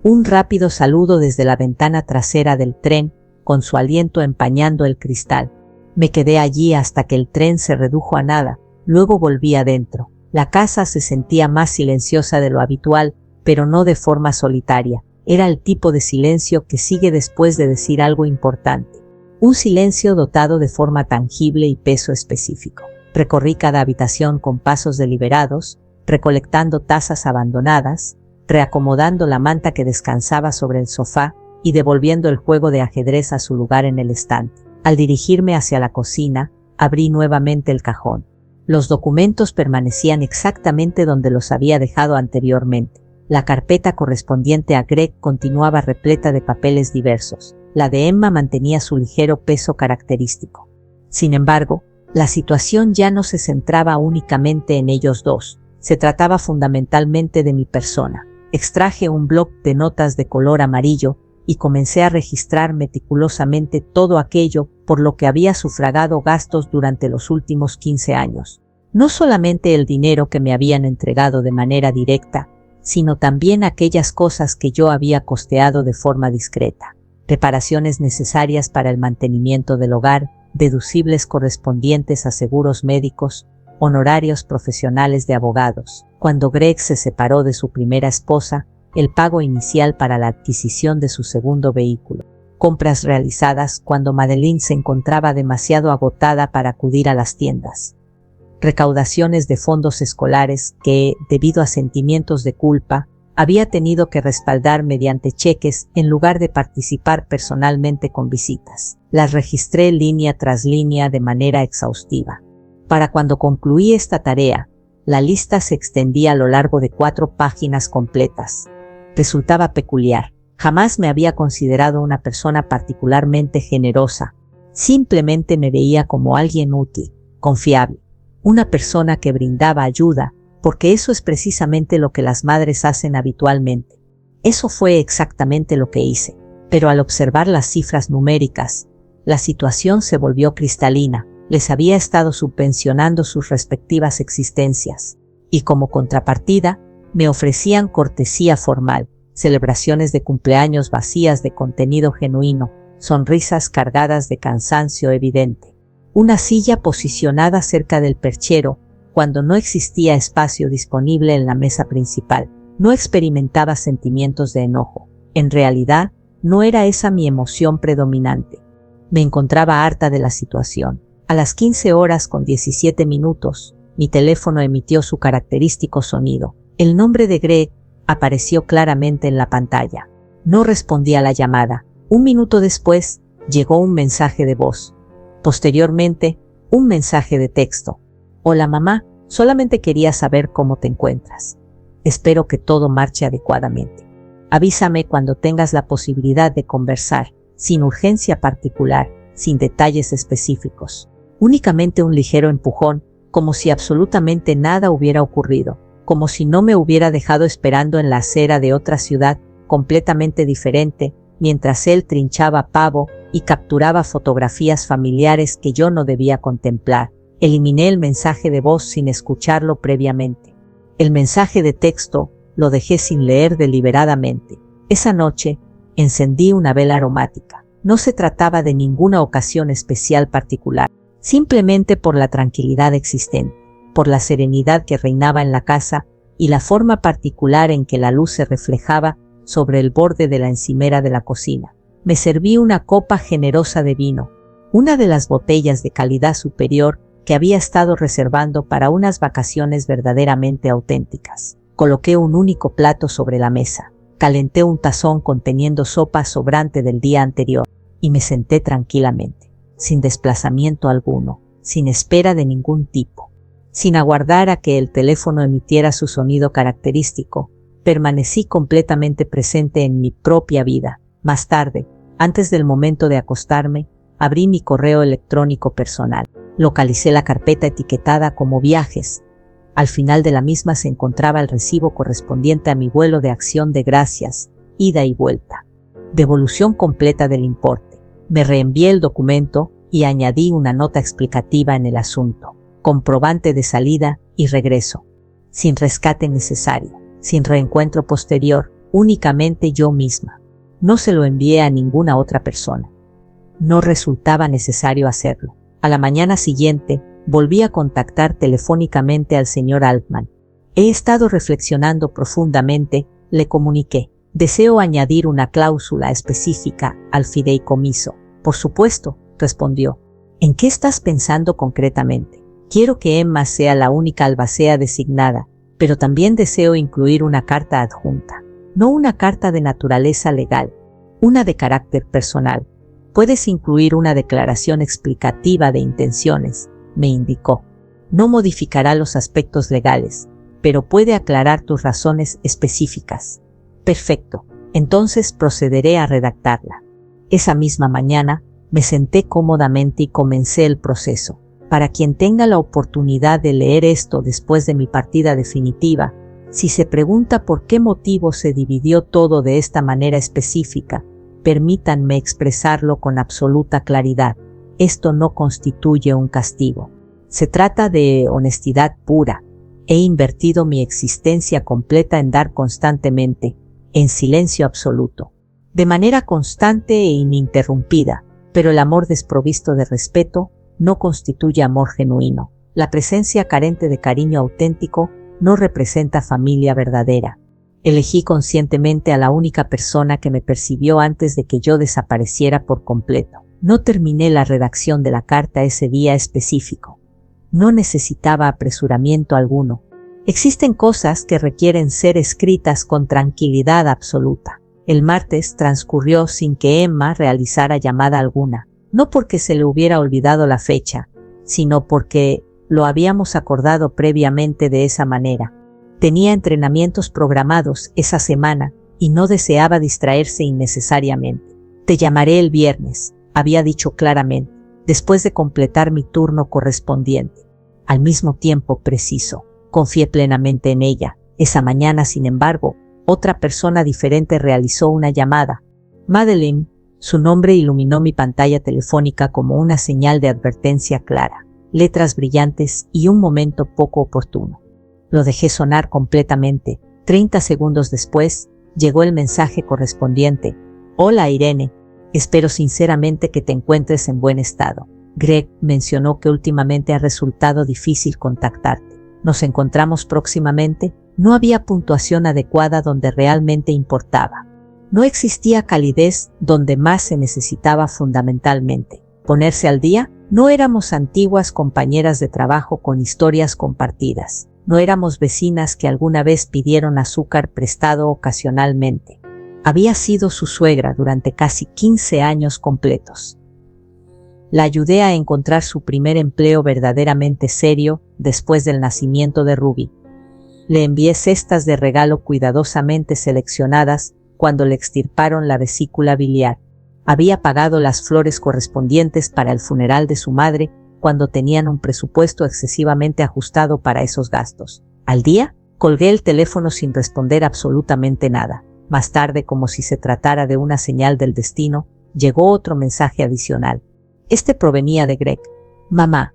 Un rápido saludo desde la ventana trasera del tren, con su aliento empañando el cristal. Me quedé allí hasta que el tren se redujo a nada, luego volví adentro. La casa se sentía más silenciosa de lo habitual, pero no de forma solitaria. Era el tipo de silencio que sigue después de decir algo importante. Un silencio dotado de forma tangible y peso específico. Recorrí cada habitación con pasos deliberados, recolectando tazas abandonadas, reacomodando la manta que descansaba sobre el sofá y devolviendo el juego de ajedrez a su lugar en el estante. Al dirigirme hacia la cocina, abrí nuevamente el cajón. Los documentos permanecían exactamente donde los había dejado anteriormente. La carpeta correspondiente a Greg continuaba repleta de papeles diversos. La de Emma mantenía su ligero peso característico. Sin embargo, la situación ya no se centraba únicamente en ellos dos. Se trataba fundamentalmente de mi persona. Extraje un bloc de notas de color amarillo y comencé a registrar meticulosamente todo aquello por lo que había sufragado gastos durante los últimos 15 años. No solamente el dinero que me habían entregado de manera directa, sino también aquellas cosas que yo había costeado de forma discreta. Reparaciones necesarias para el mantenimiento del hogar, deducibles correspondientes a seguros médicos, honorarios profesionales de abogados. Cuando Greg se separó de su primera esposa, el pago inicial para la adquisición de su segundo vehículo. Compras realizadas cuando Madeline se encontraba demasiado agotada para acudir a las tiendas. Recaudaciones de fondos escolares que, debido a sentimientos de culpa, había tenido que respaldar mediante cheques en lugar de participar personalmente con visitas. Las registré línea tras línea de manera exhaustiva. Para cuando concluí esta tarea, la lista se extendía a lo largo de 4 páginas completas. Resultaba peculiar. Jamás me había considerado una persona particularmente generosa. Simplemente me veía como alguien útil, confiable, una persona que brindaba ayuda, porque eso es precisamente lo que las madres hacen habitualmente. Eso fue exactamente lo que hice. Pero al observar las cifras numéricas, la situación se volvió cristalina. Les había estado subvencionando sus respectivas existencias, y como contrapartida, me ofrecían cortesía formal, celebraciones de cumpleaños vacías de contenido genuino, sonrisas cargadas de cansancio evidente. Una silla posicionada cerca del perchero, cuando no existía espacio disponible en la mesa principal. No experimentaba sentimientos de enojo. En realidad, no era esa mi emoción predominante. Me encontraba harta de la situación. A las 15:17, mi teléfono emitió su característico sonido. El nombre de Greg apareció claramente en la pantalla. No respondí a la llamada. Un minuto después, llegó un mensaje de voz. Posteriormente, un mensaje de texto. Hola mamá, solamente quería saber cómo te encuentras. Espero que todo marche adecuadamente. Avísame cuando tengas la posibilidad de conversar, sin urgencia particular, sin detalles específicos. Únicamente un ligero empujón, como si absolutamente nada hubiera ocurrido, como si no me hubiera dejado esperando en la acera de otra ciudad completamente diferente, mientras él trinchaba pavo y capturaba fotografías familiares que yo no debía contemplar. Eliminé el mensaje de voz sin escucharlo previamente. El mensaje de texto lo dejé sin leer deliberadamente. Esa noche encendí una vela aromática. No se trataba de ninguna ocasión especial particular, simplemente por la tranquilidad existente, por la serenidad que reinaba en la casa y la forma particular en que la luz se reflejaba sobre el borde de la encimera de la cocina. Me serví una copa generosa de vino, una de las botellas de calidad superior que había estado reservando para unas vacaciones verdaderamente auténticas. Coloqué un único plato sobre la mesa, calenté un tazón conteniendo sopa sobrante del día anterior y me senté tranquilamente, sin desplazamiento alguno, sin espera de ningún tipo, sin aguardar a que el teléfono emitiera su sonido característico. Permanecí completamente presente en mi propia vida. Más tarde, antes del momento de acostarme, abrí mi correo electrónico personal. Localicé la carpeta etiquetada como viajes. Al final de la misma se encontraba el recibo correspondiente a mi vuelo de acción de gracias, ida y vuelta. Devolución completa del importe. Me reenvié el documento y añadí una nota explicativa en el asunto. Comprobante de salida y regreso. Sin rescate necesario, sin reencuentro posterior, únicamente yo misma. No se lo envié a ninguna otra persona. No resultaba necesario hacerlo. A la mañana siguiente, volví a contactar telefónicamente al señor Altman. He estado reflexionando profundamente, le comuniqué. Deseo añadir una cláusula específica al fideicomiso. Por supuesto, respondió. ¿En qué estás pensando concretamente? Quiero que Emma sea la única albacea designada, pero también deseo incluir una carta adjunta. No una carta de naturaleza legal, una de carácter personal. Puedes incluir una declaración explicativa de intenciones, me indicó. No modificará los aspectos legales, pero puede aclarar tus razones específicas. Perfecto, entonces procederé a redactarla. Esa misma mañana, me senté cómodamente y comencé el proceso. Para quien tenga la oportunidad de leer esto después de mi partida definitiva, si se pregunta por qué motivo se dividió todo de esta manera específica, permítanme expresarlo con absoluta claridad. Esto no constituye un castigo. Se trata de honestidad pura. He invertido mi existencia completa en dar constantemente, en silencio absoluto, de manera constante e ininterrumpida, pero el amor desprovisto de respeto no constituye amor genuino. La presencia carente de cariño auténtico no representa familia verdadera. Elegí conscientemente a la única persona que me percibió antes de que yo desapareciera por completo. No terminé la redacción de la carta ese día específico. No necesitaba apresuramiento alguno. Existen cosas que requieren ser escritas con tranquilidad absoluta. El martes transcurrió sin que Emma realizara llamada alguna, no porque se le hubiera olvidado la fecha, sino porque lo habíamos acordado previamente de esa manera. Tenía entrenamientos programados esa semana y no deseaba distraerse innecesariamente. Te llamaré el viernes, había dicho claramente, después de completar mi turno correspondiente. Al mismo tiempo preciso, confié plenamente en ella. Esa mañana, sin embargo, otra persona diferente realizó una llamada. Madeline, su nombre iluminó mi pantalla telefónica como una señal de advertencia clara, letras brillantes y un momento poco oportuno. Lo dejé sonar completamente. 30 segundos después, llegó el mensaje correspondiente. Hola Irene, espero sinceramente que te encuentres en buen estado. Greg mencionó que últimamente ha resultado difícil contactarte. ¿Nos encontramos próximamente? No había puntuación adecuada donde realmente importaba. No existía calidez donde más se necesitaba fundamentalmente. Ponerse al día. No éramos antiguas compañeras de trabajo con historias compartidas. No éramos vecinas que alguna vez pidieron azúcar prestado ocasionalmente. Había sido su suegra durante casi 15 años completos. La ayudé a encontrar su primer empleo verdaderamente serio después del nacimiento de Ruby. Le envié cestas de regalo cuidadosamente seleccionadas cuando le extirparon la vesícula biliar. Había pagado las flores correspondientes para el funeral de su madre cuando tenían un presupuesto excesivamente ajustado para esos gastos. Al día, colgué el teléfono sin responder absolutamente nada. Más tarde, como si se tratara de una señal del destino, llegó otro mensaje adicional. Este provenía de Greg. Mamá,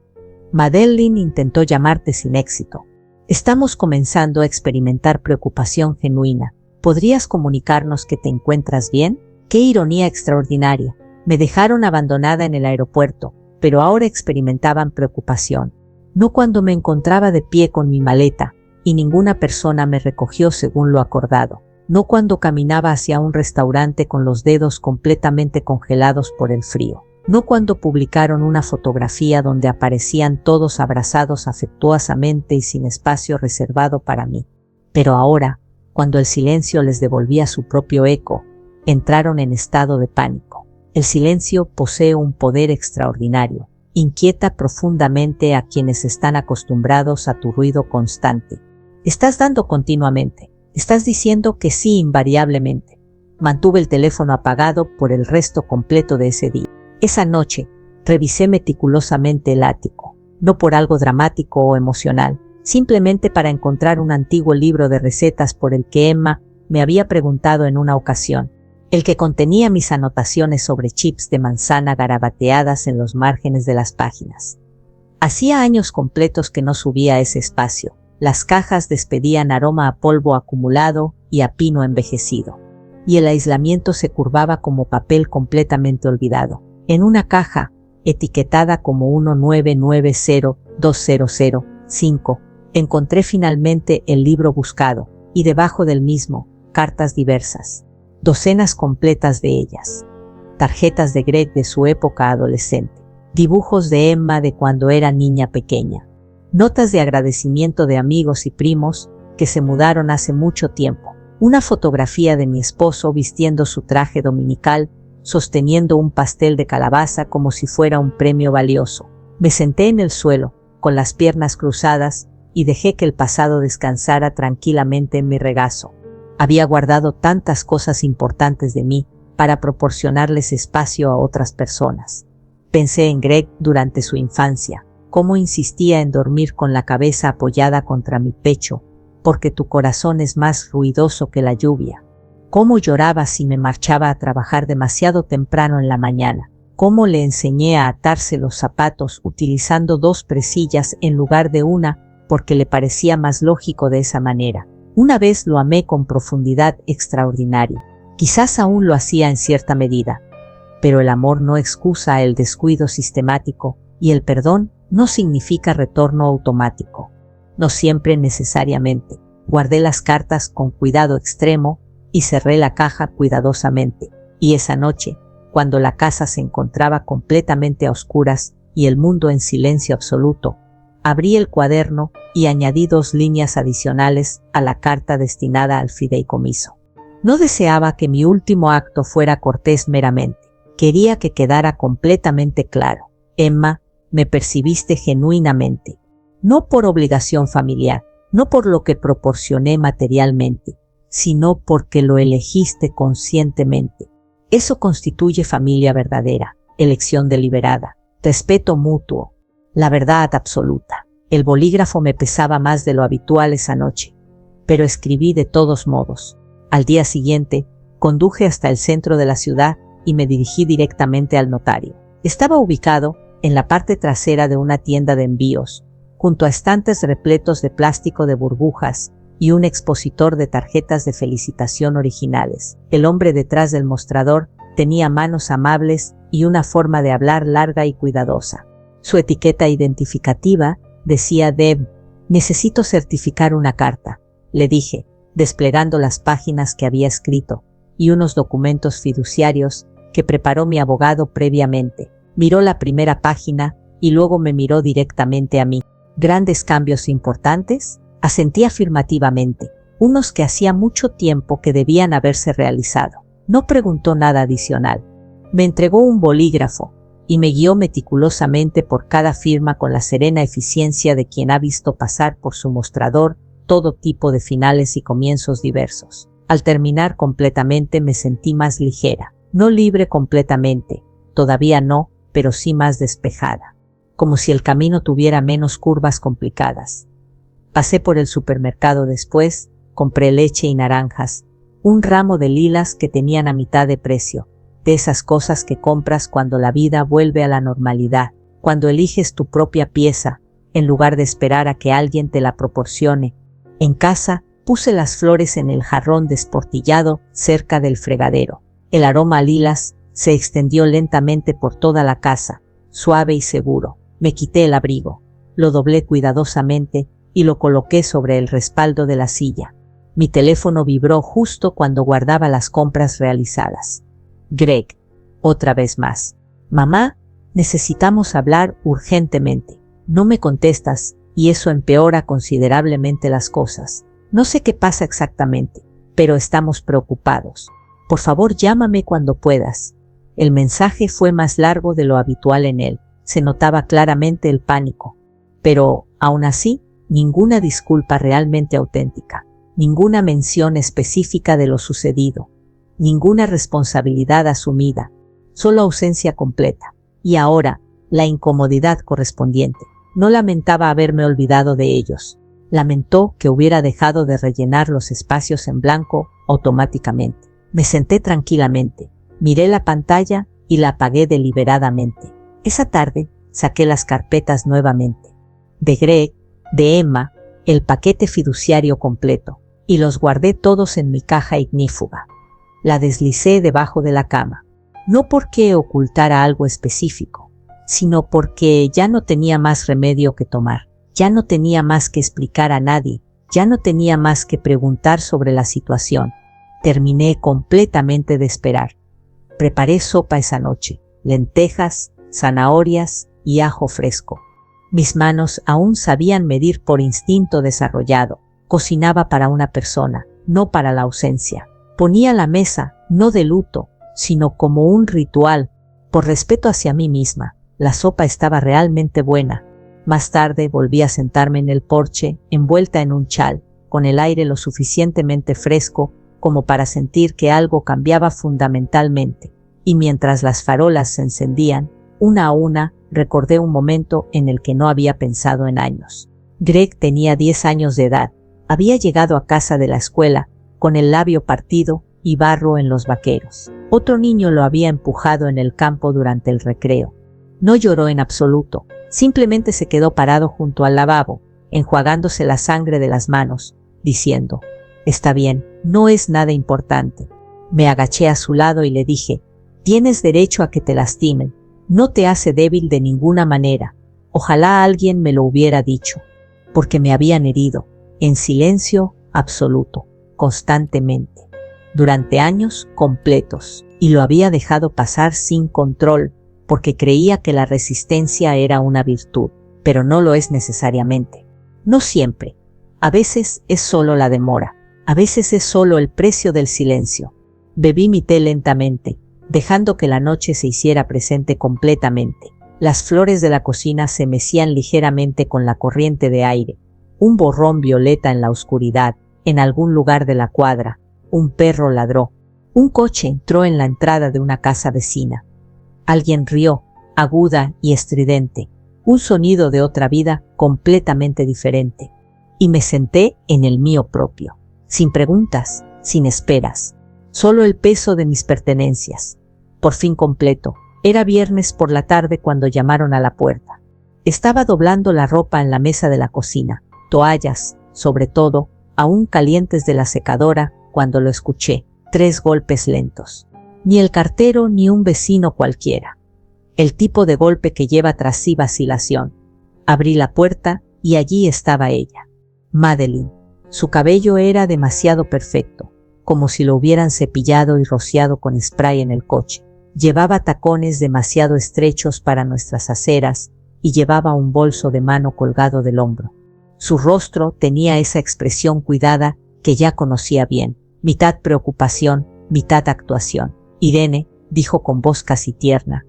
Madeline intentó llamarte sin éxito. Estamos comenzando a experimentar preocupación genuina. ¿Podrías comunicarnos que te encuentras bien? ¡Qué ironía extraordinaria! Me dejaron abandonada en el aeropuerto, pero ahora experimentaban preocupación. No cuando me encontraba de pie con mi maleta, y ninguna persona me recogió según lo acordado. No cuando caminaba hacia un restaurante con los dedos completamente congelados por el frío. No cuando publicaron una fotografía donde aparecían todos abrazados afectuosamente y sin espacio reservado para mí. Pero ahora, cuando el silencio les devolvía su propio eco, entraron en estado de pánico. El silencio posee un poder extraordinario. Inquieta profundamente a quienes están acostumbrados a tu ruido constante. Estás dando continuamente. Estás diciendo que sí invariablemente. Mantuve el teléfono apagado por el resto completo de ese día. Esa noche, revisé meticulosamente el ático, no por algo dramático o emocional, simplemente para encontrar un antiguo libro de recetas por el que Emma me había preguntado en una ocasión, el que contenía mis anotaciones sobre chips de manzana garabateadas en los márgenes de las páginas. Hacía años completos que no subía a ese espacio. Las cajas despedían aroma a polvo acumulado y a pino envejecido, y el aislamiento se curvaba como papel completamente olvidado. En una caja, etiquetada como 199020005, encontré finalmente el libro buscado, y debajo del mismo, cartas diversas. Docenas completas de ellas. Tarjetas de Greg de su época adolescente. Dibujos de Emma de cuando era niña pequeña. Notas de agradecimiento de amigos y primos que se mudaron hace mucho tiempo. Una fotografía de mi esposo vistiendo su traje dominical, sosteniendo un pastel de calabaza como si fuera un premio valioso. Me senté en el suelo, con las piernas cruzadas, y dejé que el pasado descansara tranquilamente en mi regazo. Había guardado tantas cosas importantes de mí para proporcionarles espacio a otras personas. Pensé en Greg durante su infancia, cómo insistía en dormir con la cabeza apoyada contra mi pecho, porque tu corazón es más ruidoso que la lluvia. Cómo lloraba si me marchaba a trabajar demasiado temprano en la mañana. Cómo le enseñé a atarse los zapatos utilizando 2 presillas en lugar de una, porque le parecía más lógico de esa manera. Una vez lo amé con profundidad extraordinaria. Quizás aún lo hacía en cierta medida. Pero el amor no excusa el descuido sistemático, y el perdón no significa retorno automático. No siempre necesariamente. Guardé las cartas con cuidado extremo y cerré la caja cuidadosamente. Y esa noche, cuando la casa se encontraba completamente a oscuras y el mundo en silencio absoluto, abrí el cuaderno y añadí 2 líneas adicionales a la carta destinada al fideicomiso. No deseaba que mi último acto fuera cortés meramente. Quería que quedara completamente claro. Emma, me percibiste genuinamente. No por obligación familiar, no por lo que proporcioné materialmente, sino porque lo elegiste conscientemente. Eso constituye familia verdadera, elección deliberada, respeto mutuo, la verdad absoluta. El bolígrafo me pesaba más de lo habitual esa noche, pero escribí de todos modos. Al día siguiente, conduje hasta el centro de la ciudad y me dirigí directamente al notario. Estaba ubicado en la parte trasera de una tienda de envíos, junto a estantes repletos de plástico de burbujas y un expositor de tarjetas de felicitación originales. El hombre detrás del mostrador tenía manos amables y una forma de hablar larga y cuidadosa. Su etiqueta identificativa decía Deb. Necesito certificar una carta, le dije, desplegando las páginas que había escrito, y unos documentos fiduciarios que preparó mi abogado previamente. Miró la primera página y luego me miró directamente a mí. ¿Grandes cambios importantes? Asentí afirmativamente, unos que hacía mucho tiempo que debían haberse realizado. No preguntó nada adicional. Me entregó un bolígrafo y me guió meticulosamente por cada firma con la serena eficiencia de quien ha visto pasar por su mostrador todo tipo de finales y comienzos diversos. Al terminar completamente me sentí más ligera, no libre completamente, todavía no, pero sí más despejada, como si el camino tuviera menos curvas complicadas. Pasé por el supermercado después, compré leche y naranjas, un ramo de lilas que tenían a mitad de precio, de esas cosas que compras cuando la vida vuelve a la normalidad, cuando eliges tu propia pieza, en lugar de esperar a que alguien te la proporcione. En casa, puse las flores en el jarrón desportillado cerca del fregadero. El aroma a lilas se extendió lentamente por toda la casa, suave y seguro. Me quité el abrigo, lo doblé cuidadosamente y lo coloqué sobre el respaldo de la silla. Mi teléfono vibró justo cuando guardaba las compras realizadas. Greg, otra vez más. Mamá, necesitamos hablar urgentemente. No me contestas, y eso empeora considerablemente las cosas. No sé qué pasa exactamente, pero estamos preocupados. Por favor, llámame cuando puedas. El mensaje fue más largo de lo habitual en él. Se notaba claramente el pánico. Pero, aún así, ninguna disculpa realmente auténtica. Ninguna mención específica de lo sucedido. Ninguna responsabilidad asumida. Solo ausencia completa. Y ahora, la incomodidad correspondiente. No lamentaba haberme olvidado de ellos. Lamentó que hubiera dejado de rellenar los espacios en blanco automáticamente. Me senté tranquilamente, miré la pantalla y la apagué deliberadamente. Esa tarde saqué las carpetas nuevamente. De Greg, de Emma, el paquete fiduciario completo, y los guardé todos en mi caja ignífuga. La deslicé debajo de la cama. No porque ocultara algo específico, sino porque ya no tenía más remedio que tomar. Ya no tenía más que explicar a nadie, ya no tenía más que preguntar sobre la situación. Terminé completamente de esperar. Preparé sopa esa noche, lentejas, zanahorias y ajo fresco. Mis manos aún sabían medir por instinto desarrollado. Cocinaba para una persona, no para la ausencia. Ponía la mesa, no de luto, sino como un ritual, por respeto hacia mí misma. La sopa estaba realmente buena. Más tarde volví a sentarme en el porche, envuelta en un chal, con el aire lo suficientemente fresco como para sentir que algo cambiaba fundamentalmente. Y mientras las farolas se encendían, una a una, recordé un momento en el que no había pensado en años. Greg tenía 10 años de edad. Había llegado a casa de la escuela, con el labio partido y barro en los vaqueros. Otro niño lo había empujado en el campo durante el recreo. No lloró en absoluto. Simplemente se quedó parado junto al lavabo, enjuagándose la sangre de las manos, diciendo, «Está bien, no es nada importante». Me agaché a su lado y le dije, «Tienes derecho a que te lastimen. No te hace débil de ninguna manera. Ojalá alguien me lo hubiera dicho». Porque me habían herido, en silencio absoluto, constantemente, durante años completos, y lo había dejado pasar sin control, porque creía que la resistencia era una virtud, pero no lo es necesariamente. No siempre. A veces es solo la demora. A veces es solo el precio del silencio. Bebí mi té lentamente, dejando que la noche se hiciera presente completamente. Las flores de la cocina se mecían ligeramente con la corriente de aire. Un borrón violeta en la oscuridad, en algún lugar de la cuadra. Un perro ladró. Un coche entró en la entrada de una casa vecina. Alguien rió, aguda y estridente, un sonido de otra vida completamente diferente. Y me senté en el mío propio, sin preguntas, sin esperas, solo el peso de mis pertenencias. Por fin completo. Era viernes por la tarde cuando llamaron a la puerta. Estaba doblando la ropa en la mesa de la cocina, toallas, sobre todo, aún calientes de la secadora, cuando lo escuché, 3 golpes lentos. Ni el cartero ni un vecino cualquiera. El tipo de golpe que lleva tras sí vacilación. Abrí la puerta y allí estaba ella. Madeline. Su cabello era demasiado perfecto, como si lo hubieran cepillado y rociado con spray en el coche. Llevaba tacones demasiado estrechos para nuestras aceras y llevaba un bolso de mano colgado del hombro. Su rostro tenía esa expresión cuidada que ya conocía bien, mitad preocupación, mitad actuación. «Irene», dijo con voz casi tierna,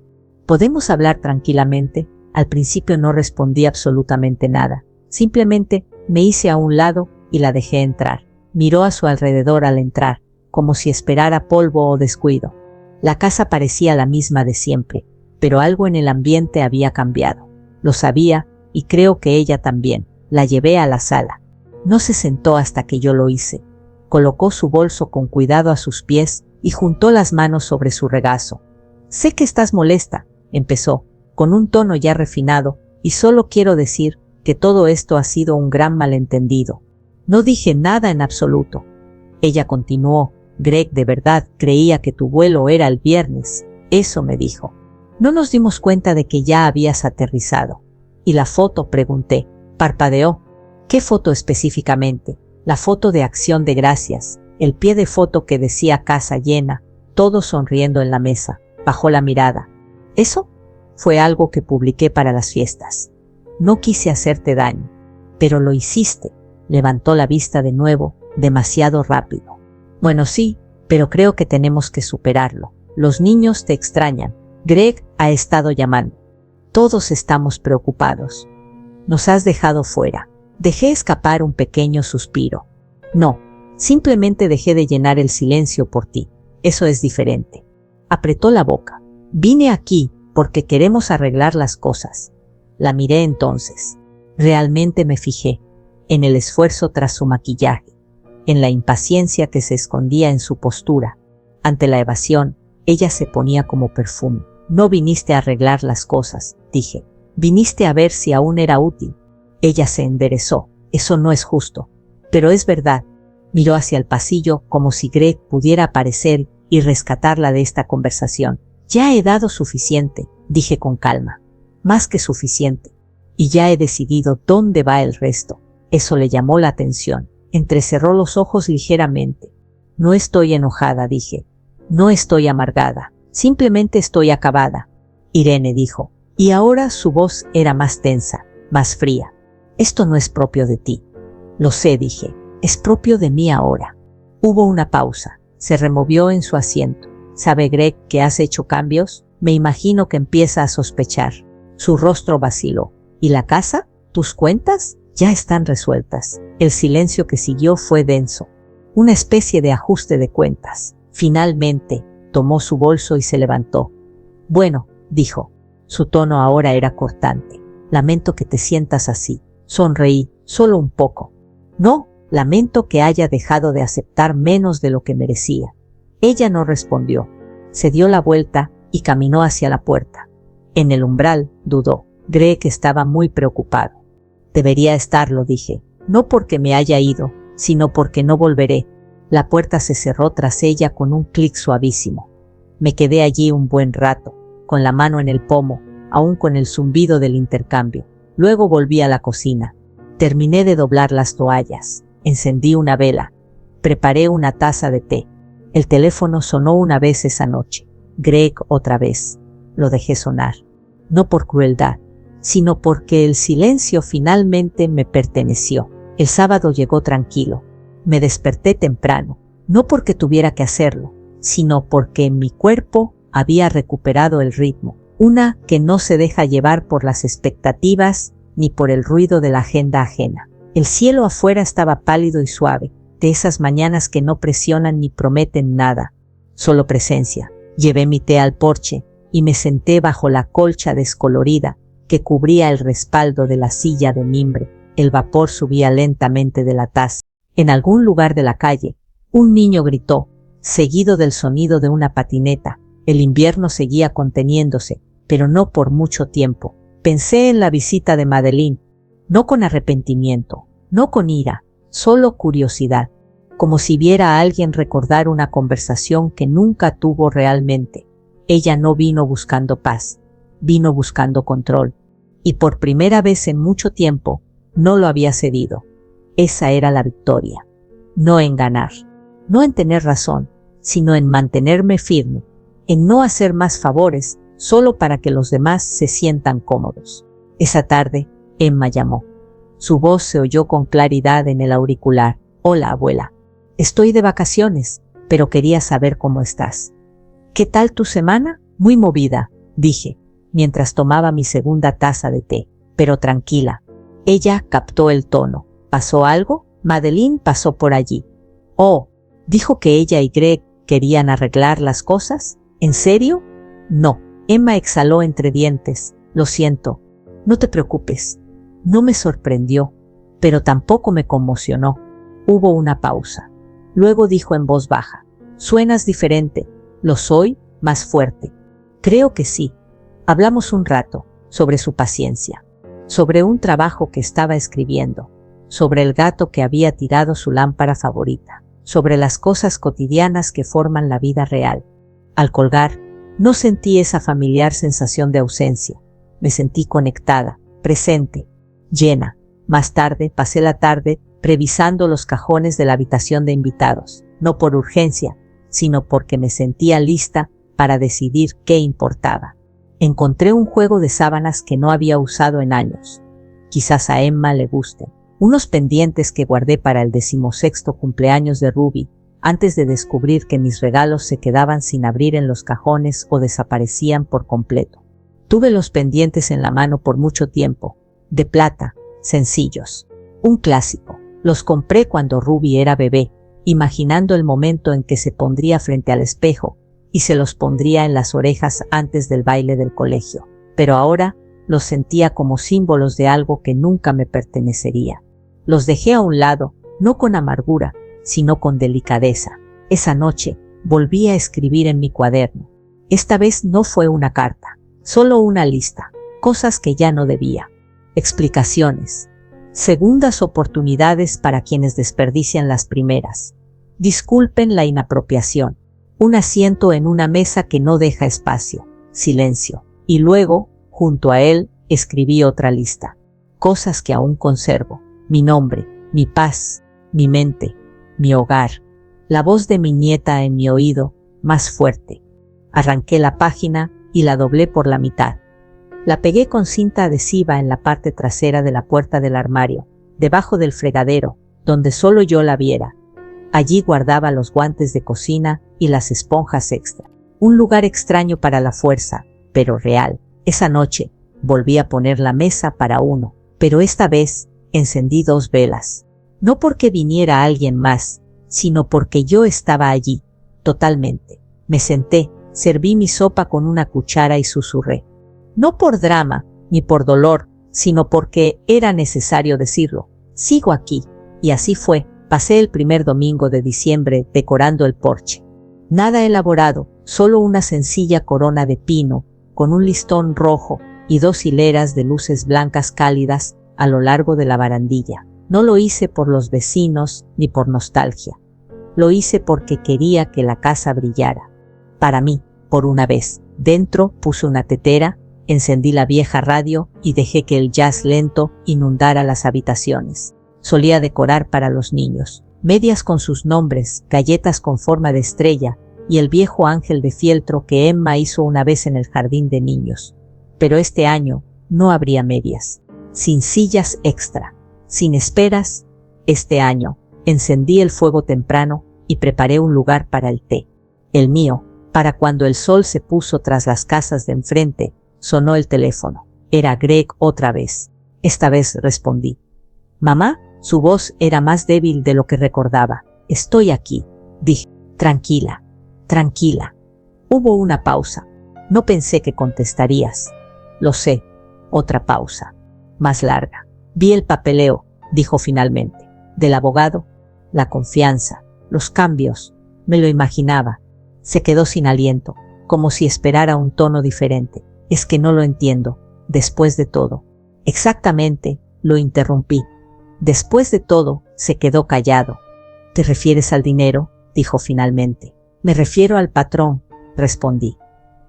«¿podemos hablar tranquilamente?» Al principio no respondí absolutamente nada. Simplemente me hice a un lado y la dejé entrar. Miró a su alrededor al entrar, como si esperara polvo o descuido. La casa parecía la misma de siempre, pero algo en el ambiente había cambiado. Lo sabía, y creo que ella también. La llevé a la sala. No se sentó hasta que yo lo hice. Colocó su bolso con cuidado a sus pies y juntó las manos sobre su regazo. Sé que estás molesta, empezó, con un tono ya refinado, y solo quiero decir que todo esto ha sido un gran malentendido. No dije nada en absoluto. Ella continuó, Greg de verdad creía que tu vuelo era el viernes, eso me dijo. No nos dimos cuenta de que ya habías aterrizado. ¿Y la foto?, pregunté. Parpadeó. ¿Qué foto específicamente? La foto de Acción de Gracias, el pie de foto que decía casa llena, todos sonriendo en la mesa. Bajó la mirada. ¿Eso? Fue algo que publiqué para las fiestas. No quise hacerte daño, pero lo hiciste. Levantó la vista de nuevo, demasiado rápido. Bueno, sí, pero creo que tenemos que superarlo. Los niños te extrañan. Greg ha estado llamando. Todos estamos preocupados. Nos has dejado fuera. Dejé escapar un pequeño suspiro. No, simplemente dejé de llenar el silencio por ti. Eso es diferente. Apretó la boca. Vine aquí porque queremos arreglar las cosas. La miré entonces. Realmente me fijé en el esfuerzo tras su maquillaje, en la impaciencia que se escondía en su postura. Ante la evasión, ella se ponía como perfume. No viniste a arreglar las cosas, dije. Viniste a ver si aún era útil. Ella se enderezó. Eso no es justo. Pero es verdad. Miró hacia el pasillo como si Greg pudiera aparecer y rescatarla de esta conversación. Ya he dado suficiente, dije con calma. Más que suficiente. Y ya he decidido dónde va el resto. Eso le llamó la atención. Entrecerró los ojos ligeramente. No estoy enojada, dije. No estoy amargada. Simplemente estoy acabada. Irene dijo. Y ahora su voz era más tensa, más fría. Esto no es propio de ti. Lo sé, dije. Es propio de mí ahora. Hubo una pausa. Se removió en su asiento. ¿Sabe Greg que has hecho cambios? Me imagino que empieza a sospechar. Su rostro vaciló. ¿Y la casa? ¿Tus cuentas? Ya están resueltas. El silencio que siguió fue denso. Una especie de ajuste de cuentas. Finalmente, tomó su bolso y se levantó. Bueno, dijo. Su tono ahora era cortante. Lamento que te sientas así. Sonreí, solo un poco. No, lamento que haya dejado de aceptar menos de lo que merecía. Ella no respondió. Se dio la vuelta y caminó hacia la puerta. En el umbral, dudó. Greg estaba muy preocupado. Debería estarlo, dije. No porque me haya ido, sino porque no volveré. La puerta se cerró tras ella con un clic suavísimo. Me quedé allí un buen rato, con la mano en el pomo, aún con el zumbido del intercambio. Luego volví a la cocina. Terminé de doblar las toallas. Encendí una vela. Preparé una taza de té. El teléfono sonó una vez esa noche. Greg otra vez. Lo dejé sonar. No por crueldad, sino porque el silencio finalmente me perteneció. El sábado llegó tranquilo. Me desperté temprano, no porque tuviera que hacerlo, sino porque mi cuerpo había recuperado el ritmo, una que no se deja llevar por las expectativas ni por el ruido de la agenda ajena. El cielo afuera estaba pálido y suave, de esas mañanas que no presionan ni prometen nada, solo presencia. Llevé mi té al porche y me senté bajo la colcha descolorida que cubría el respaldo de la silla de mimbre. El vapor subía lentamente de la taza. En algún lugar de la calle, un niño gritó, seguido del sonido de una patineta. El invierno seguía conteniéndose, pero no por mucho tiempo. Pensé en la visita de Madeline, no con arrepentimiento, no con ira, solo curiosidad, como si viera a alguien recordar una conversación que nunca tuvo realmente. Ella no vino buscando paz, vino buscando control, y por primera vez en mucho tiempo, no lo había cedido. Esa era la victoria. No en ganar, no en tener razón, sino en mantenerme firme, en no hacer más favores solo para que los demás se sientan cómodos. Esa tarde, Emma llamó. Su voz se oyó con claridad en el auricular. Hola, abuela. Estoy de vacaciones, pero quería saber cómo estás. ¿Qué tal tu semana? Muy movida, dije, mientras tomaba mi segunda taza de té, pero tranquila. Ella captó el tono. ¿Pasó algo? Madeline pasó por allí. Oh, dijo que ella y Greg querían arreglar las cosas. ¿En serio? No. Emma exhaló entre dientes. Lo siento. No te preocupes. No me sorprendió, pero tampoco me conmocionó. Hubo una pausa. Luego dijo en voz baja. Suenas diferente. Lo soy, más fuerte. Creo que sí. Hablamos un rato, sobre su paciencia, sobre un trabajo que estaba escribiendo, sobre el gato que había tirado su lámpara favorita, sobre las cosas cotidianas que forman la vida real. Al colgar, no sentí esa familiar sensación de ausencia. Me sentí conectada, presente, llena. Más tarde, pasé la tarde revisando los cajones de la habitación de invitados, no por urgencia, sino porque me sentía lista para decidir qué importaba. Encontré un juego de sábanas que no había usado en años. Quizás a Emma le gusten. Unos pendientes que guardé para el 16º cumpleaños de Ruby, antes de descubrir que mis regalos se quedaban sin abrir en los cajones o desaparecían por completo. Tuve los pendientes en la mano por mucho tiempo, de plata, sencillos. Un clásico. Los compré cuando Ruby era bebé, imaginando el momento en que se pondría frente al espejo y se los pondría en las orejas antes del baile del colegio. Pero ahora los sentía como símbolos de algo que nunca me pertenecería. Los dejé a un lado, no con amargura, sino con delicadeza. Esa noche volví a escribir en mi cuaderno. Esta vez no fue una carta, solo una lista, cosas que ya no debía. Explicaciones. Segundas oportunidades para quienes desperdician las primeras. Disculpen la inapropiación. Un asiento en una mesa que no deja espacio. Silencio. Y luego, junto a él, escribí otra lista. Cosas que aún conservo. Mi nombre, mi paz, mi mente, mi hogar. La voz de mi nieta en mi oído, más fuerte. Arranqué la página y la doblé por la mitad. La pegué con cinta adhesiva en la parte trasera de la puerta del armario, debajo del fregadero, donde solo yo la viera. Allí guardaba los guantes de cocina y las esponjas extra. Un lugar extraño para la fuerza, pero real. Esa noche volví a poner la mesa para uno, pero esta vez encendí 2 velas. No porque viniera alguien más, sino porque yo estaba allí, totalmente. Me senté, serví mi sopa con una cuchara y susurré. No por drama, ni por dolor, sino porque era necesario decirlo. Sigo aquí. Y así fue. Pasé el primer domingo de diciembre decorando el porche. Nada elaborado, solo una sencilla corona de pino, con un listón rojo y 2 hileras de luces blancas cálidas a lo largo de la barandilla. No lo hice por los vecinos ni por nostalgia. Lo hice porque quería que la casa brillara. Para mí, por una vez. Dentro puse una tetera, encendí la vieja radio y dejé que el jazz lento inundara las habitaciones. Solía decorar para los niños. Medias con sus nombres, galletas con forma de estrella y el viejo ángel de fieltro que Emma hizo una vez en el jardín de niños. Pero este año no habría medias. Sin sillas extra. Sin esperas. Este año encendí el fuego temprano y preparé un lugar para el té. El mío, para cuando el sol se puso tras las casas de enfrente. Sonó el teléfono. Era Greg otra vez. Esta vez respondí. Mamá, su voz era más débil de lo que recordaba. Estoy aquí, dije. Tranquila, tranquila. Hubo una pausa. No pensé que contestarías. Lo sé. Otra pausa. Más larga. Vi el papeleo, dijo finalmente. Del abogado, la confianza, los cambios. Me lo imaginaba. Se quedó sin aliento, como si esperara un tono diferente. Es que no lo entiendo, después de todo. Exactamente, lo interrumpí. Después de todo, se quedó callado. ¿Te refieres al dinero?, dijo finalmente. Me refiero al patrón, respondí.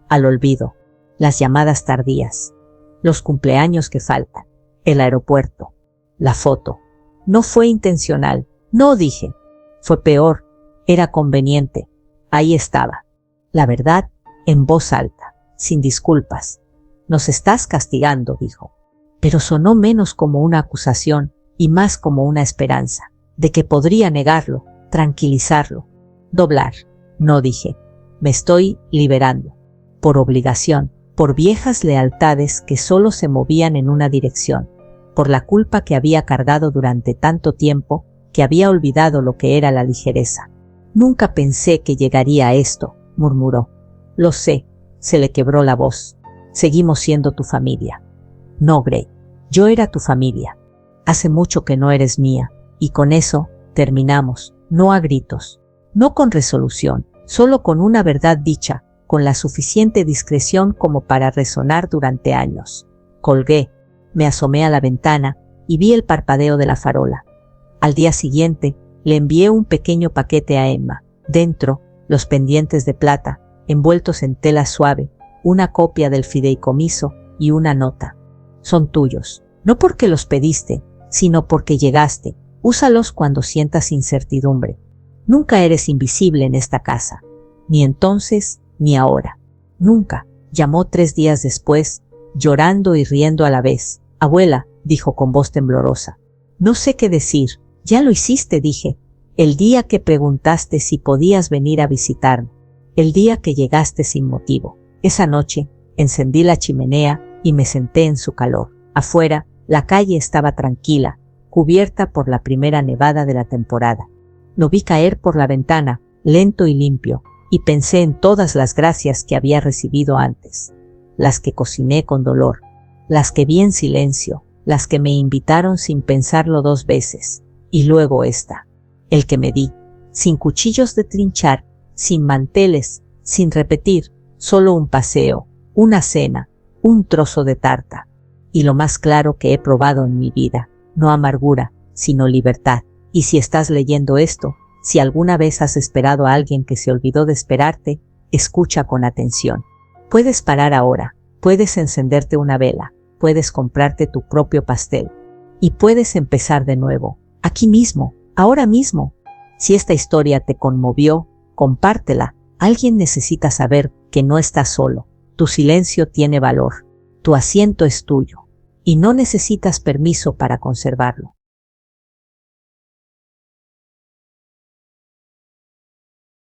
Al olvido, las llamadas tardías, los cumpleaños que faltan, el aeropuerto, la foto. No fue intencional, no dije. Fue peor, era conveniente. Ahí estaba. La verdad, en voz alta. Sin disculpas. Nos estás castigando, dijo. Pero sonó menos como una acusación y más como una esperanza, de que podría negarlo, tranquilizarlo, doblar. No dije. Me estoy liberando. Por obligación, por viejas lealtades que solo se movían en una dirección, por la culpa que había cargado durante tanto tiempo que había olvidado lo que era la ligereza. Nunca pensé que llegaría a esto, murmuró. Lo sé. Se le quebró la voz. Seguimos siendo tu familia. No, Grey. Yo era tu familia. Hace mucho que no eres mía. Y con eso, terminamos. No a gritos. No con resolución. solo con una verdad dicha, con la suficiente discreción como para resonar durante años. Colgué, me asomé a la ventana y vi el parpadeo de la farola. Al día siguiente, le envié un pequeño paquete a Emma. Dentro, los pendientes de plata, envueltos en tela suave, una copia del fideicomiso y una nota. Son tuyos, no porque los pediste, sino porque llegaste. Úsalos cuando sientas incertidumbre. Nunca eres invisible en esta casa, ni entonces ni ahora. Nunca, llamó 3 días después, llorando y riendo a la vez. Abuela, dijo con voz temblorosa. No sé qué decir. Ya lo hiciste, dije. El día que preguntaste si podías venir a visitarme. El día que llegaste sin motivo. Esa noche, encendí la chimenea y me senté en su calor. Afuera, la calle estaba tranquila, cubierta por la primera nevada de la temporada. Lo vi caer por la ventana, lento y limpio, y pensé en todas las gracias que había recibido antes. Las que cociné con dolor, las que vi en silencio, las que me invitaron sin pensarlo 2 veces, y luego esta, el que me di, sin cuchillos de trinchar, sin manteles, sin repetir, solo un paseo, una cena, un trozo de tarta, y lo más claro que he probado en mi vida, no amargura, sino libertad. Y si estás leyendo esto, si alguna vez has esperado a alguien que se olvidó de esperarte, escucha con atención. Puedes parar ahora, puedes encenderte una vela, puedes comprarte tu propio pastel, y puedes empezar de nuevo, aquí mismo, ahora mismo. Si esta historia te conmovió, compártela. Alguien necesita saber que no estás solo. Tu silencio tiene valor. Tu asiento es tuyo. Y no necesitas permiso para conservarlo.